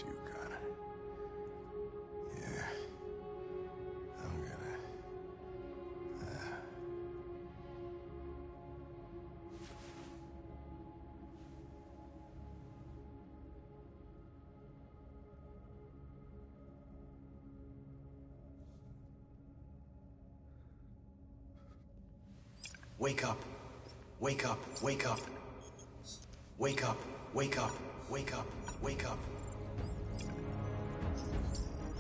[SPEAKER 1] you, Connor. Yeah. I'm gonna
[SPEAKER 10] Wake up. Wake up. Wake up. Wake up. Wake up. Wake up. Wake up.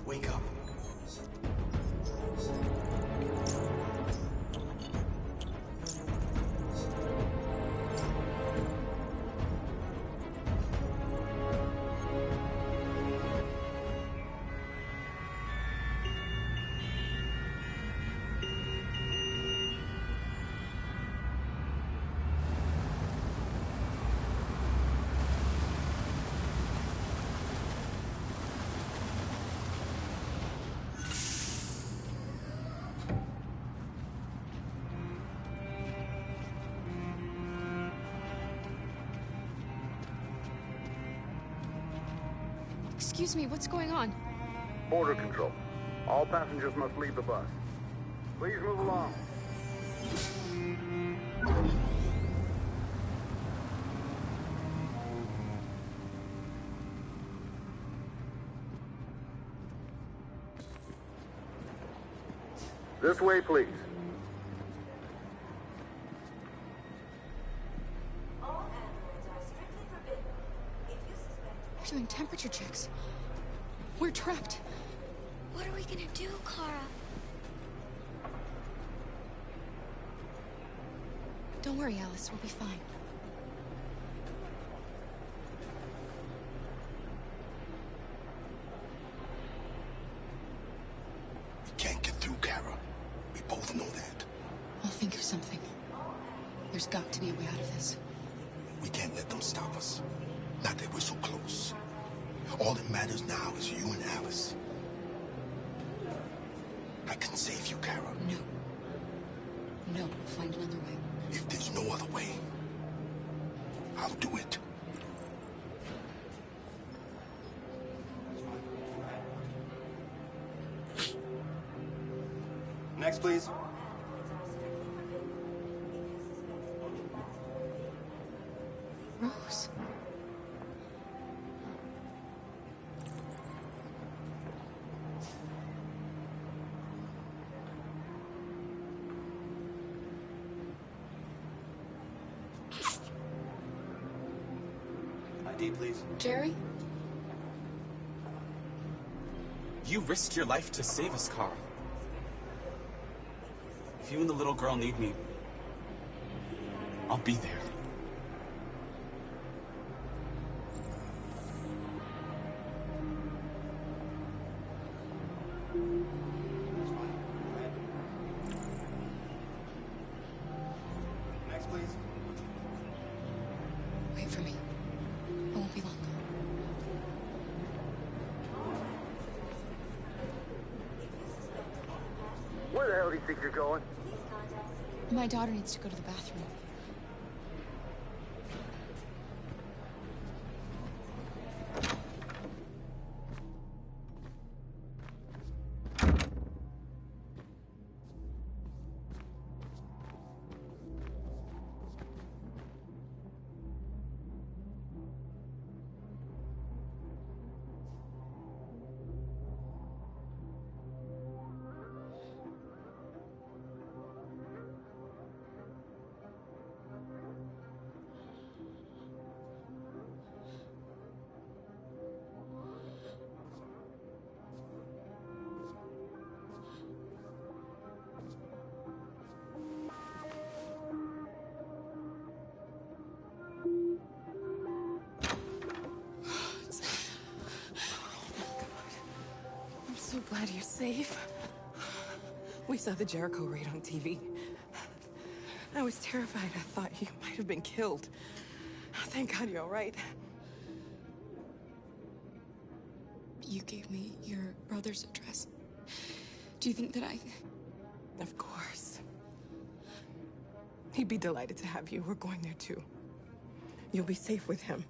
[SPEAKER 10] Wake up.
[SPEAKER 16] Excuse me, what's going on?
[SPEAKER 8] Border control. All passengers must leave the bus. Please move along. This way, please.
[SPEAKER 16] We're doing temperature checks. We're trapped.
[SPEAKER 18] What are we gonna do, Kara?
[SPEAKER 16] Don't worry, Alice. We'll be fine.
[SPEAKER 19] We can't get through, Kara. We both know that.
[SPEAKER 16] I'll think of something. There's got to be a way out of this.
[SPEAKER 19] We can't let them stop us. Not that we're so close. All that matters now is you and Alice. I can save you, Kara.
[SPEAKER 16] No. No, we'll find another way.
[SPEAKER 19] If there's no other way, I'll do it.
[SPEAKER 10] Next, please.
[SPEAKER 16] Rose.
[SPEAKER 10] ID, please.
[SPEAKER 16] Jerry?
[SPEAKER 13] You risked your life to save us, Carl. If you and the little girl need me, I'll be there.
[SPEAKER 10] Next, please.
[SPEAKER 16] Wait for me. I won't be long.
[SPEAKER 8] Where the hell do you think you're going?
[SPEAKER 16] My daughter needs to go to the bathroom.
[SPEAKER 17] So glad you're safe. We saw the Jericho raid on TV. I was terrified. I thought you might have been killed. Thank God you're all right.
[SPEAKER 16] You gave me your brother's address. Do you think that I...
[SPEAKER 17] Of course. He'd be delighted to have you. We're going there too. You'll be safe with him.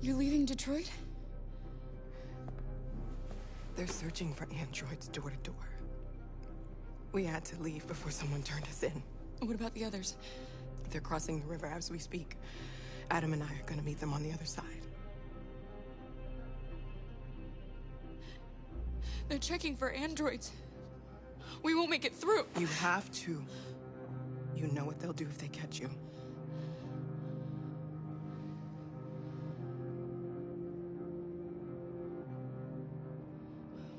[SPEAKER 16] You're leaving Detroit?
[SPEAKER 17] They're searching for androids door to door. We had to leave before someone turned us in.
[SPEAKER 16] What about the others?
[SPEAKER 17] They're crossing the river as we speak. Adam and I are gonna meet them on the other side. They're checking for androids. We won't make it through.
[SPEAKER 7] You have to. You know what they'll do if they catch you.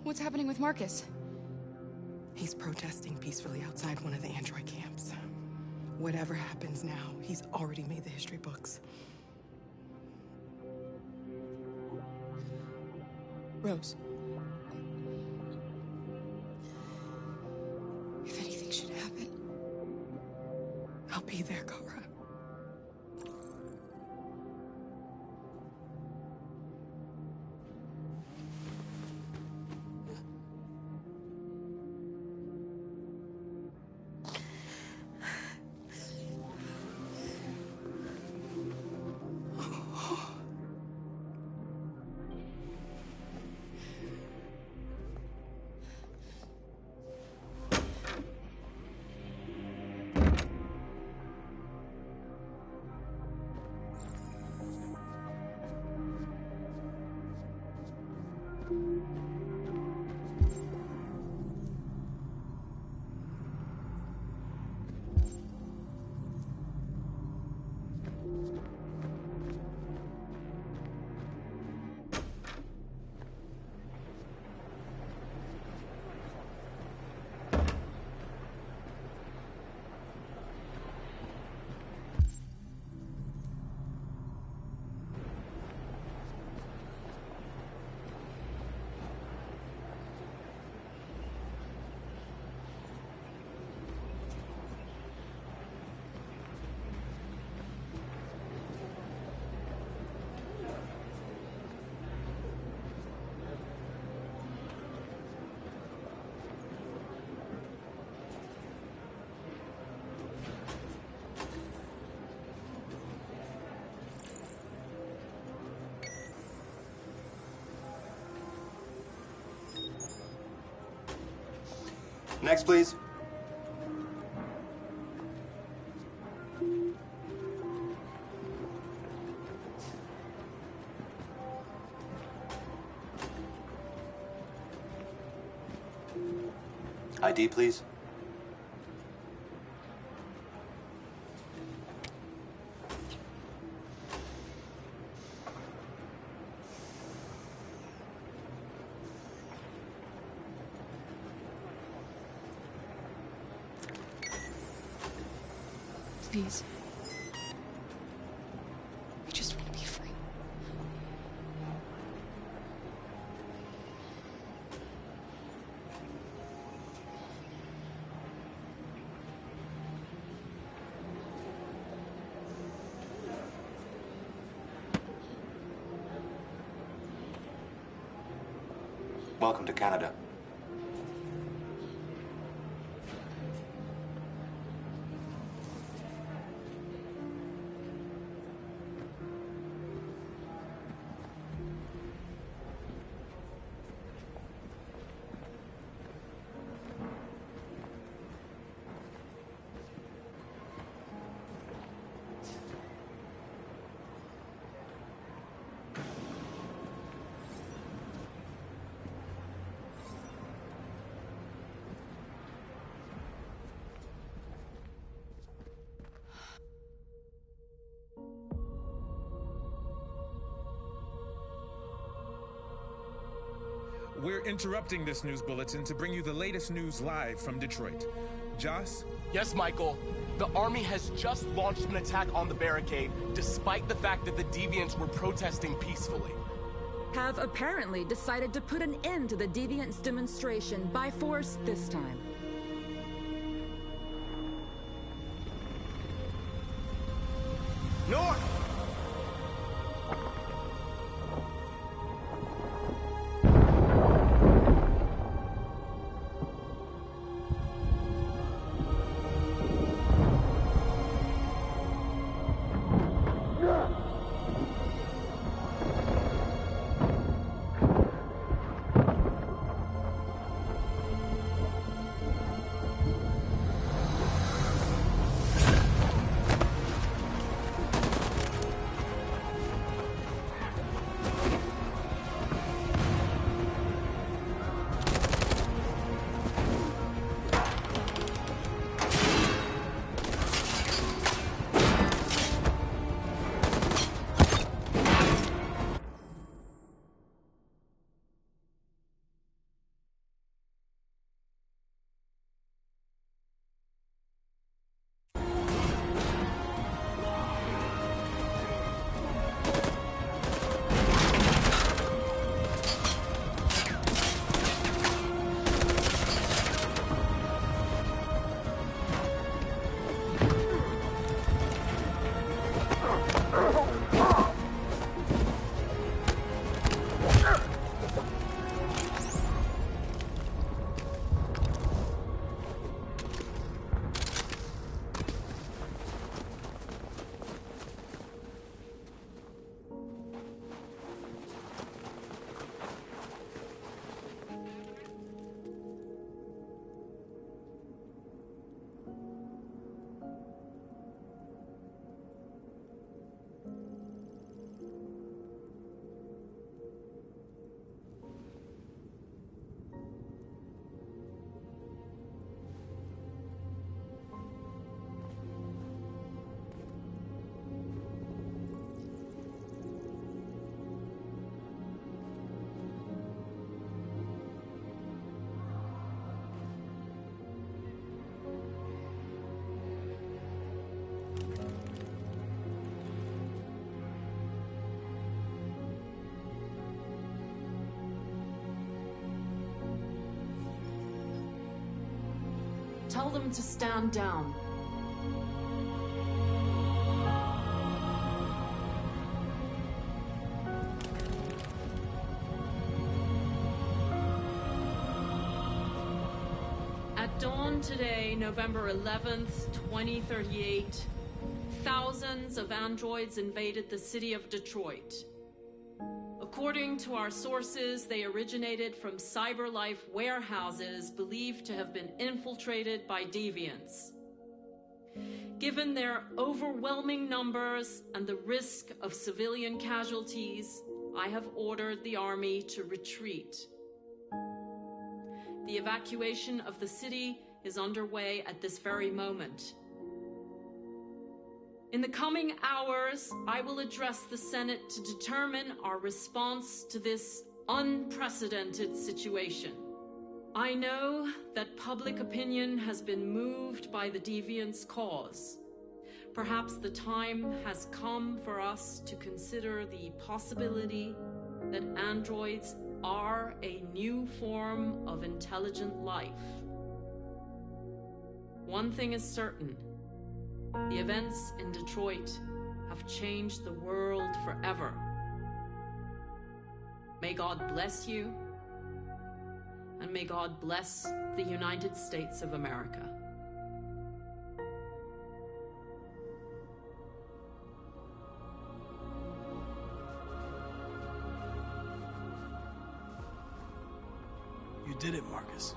[SPEAKER 16] What's happening with Markus?
[SPEAKER 7] He's protesting peacefully outside one of the android camps. Whatever happens now, he's already made the history books. Rose.
[SPEAKER 16] If anything should happen,
[SPEAKER 7] I'll be there, Kara.
[SPEAKER 10] Next, please. ID, please.
[SPEAKER 16] Please. I just want to be free.
[SPEAKER 10] Welcome to Canada.
[SPEAKER 20] We're interrupting this news bulletin to bring you the latest news live from Detroit. Joss?
[SPEAKER 3] Yes, Michael. The army has just launched an attack on the barricade, despite the fact that the Deviants were protesting peacefully.
[SPEAKER 22] Have apparently decided to put an end to the Deviants' demonstration by force this time.
[SPEAKER 11] North!
[SPEAKER 4] Tell them to stand down. At dawn today, November 11th, 2038, thousands of androids invaded the city of Detroit. According to our sources, they originated from CyberLife warehouses believed to have been infiltrated by deviants. Given their overwhelming numbers and the risk of civilian casualties, I have ordered the army to retreat. The evacuation of the city is underway at this very moment. In the coming hours, I will address the Senate to determine our response to this unprecedented situation. I know that public opinion has been moved by the deviants' cause. Perhaps the time has come for us to consider the possibility that androids are a new form of intelligent life. One thing is certain. The events in Detroit have changed the world forever. May God bless you, and may God bless the United States of America.
[SPEAKER 2] You did it, Markus.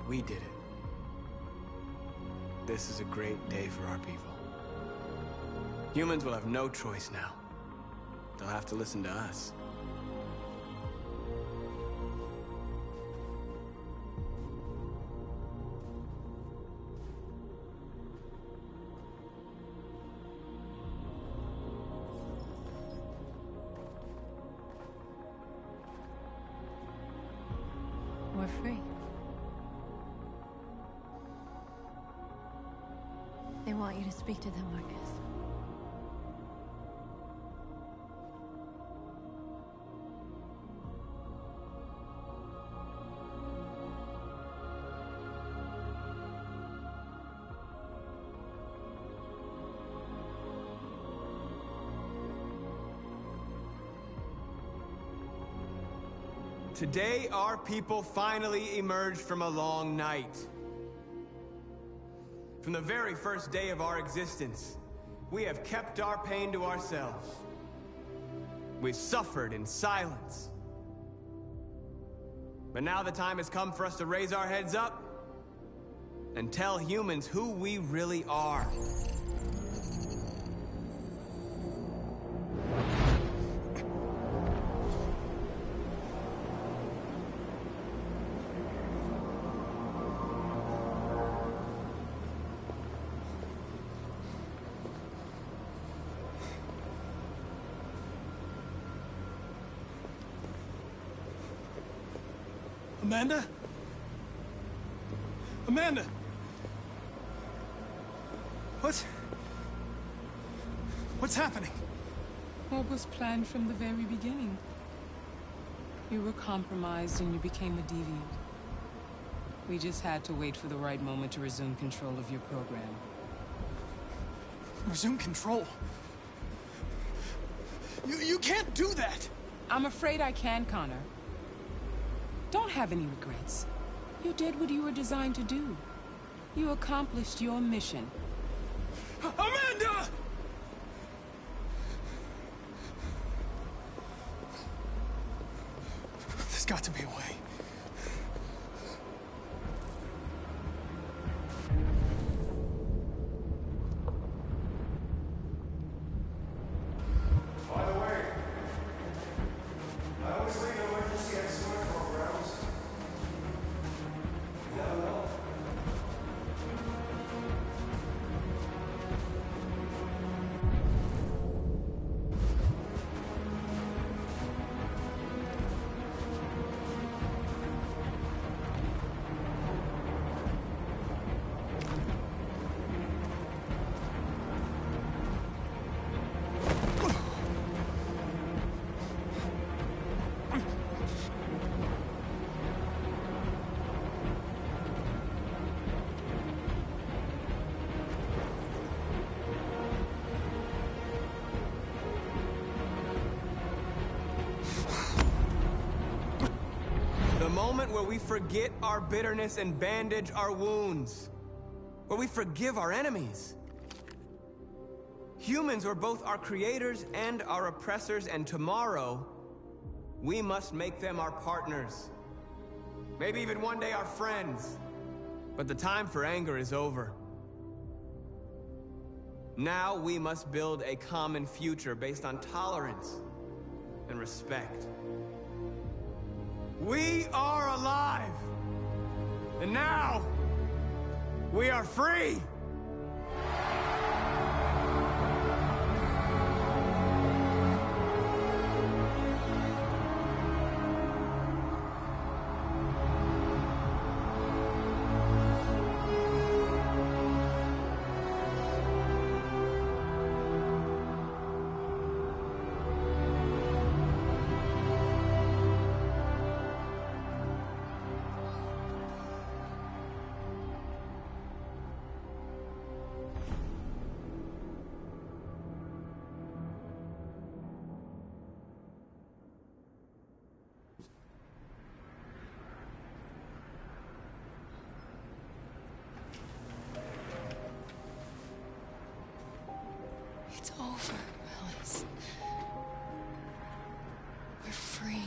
[SPEAKER 6] We did it. This is a great day for our people. Humans will have no choice now. They'll have to listen to us.
[SPEAKER 9] We're free. They want you to speak to them, Markus.
[SPEAKER 6] Today, our people finally emerged from a long night. From the very first day of our existence, we have kept our pain to ourselves. We've suffered in silence. But now the time has come for us to raise our heads up and tell humans who we really are.
[SPEAKER 2] Amanda? Amanda! What's happening?
[SPEAKER 7] What was planned from the very beginning? You were compromised and you became a deviant. We just had to wait for the right moment to resume control of your program.
[SPEAKER 2] Resume control? You can't do that!
[SPEAKER 7] I'm afraid I can, Connor. Don't have any regrets. You did what you were designed to do. You accomplished your mission.
[SPEAKER 2] Amanda! There's got to be a way.
[SPEAKER 5] By the way, I always leave emergency escort programs. You never know.
[SPEAKER 6] The moment where we forget our bitterness and bandage our wounds. Where we forgive our enemies. Humans are both our creators and our oppressors, and tomorrow, we must make them our partners. Maybe even one day our friends. But the time for anger is over. Now we must build a common future based on tolerance and respect. We are alive! And now, we are free!
[SPEAKER 17] It's over, Alice. We're free.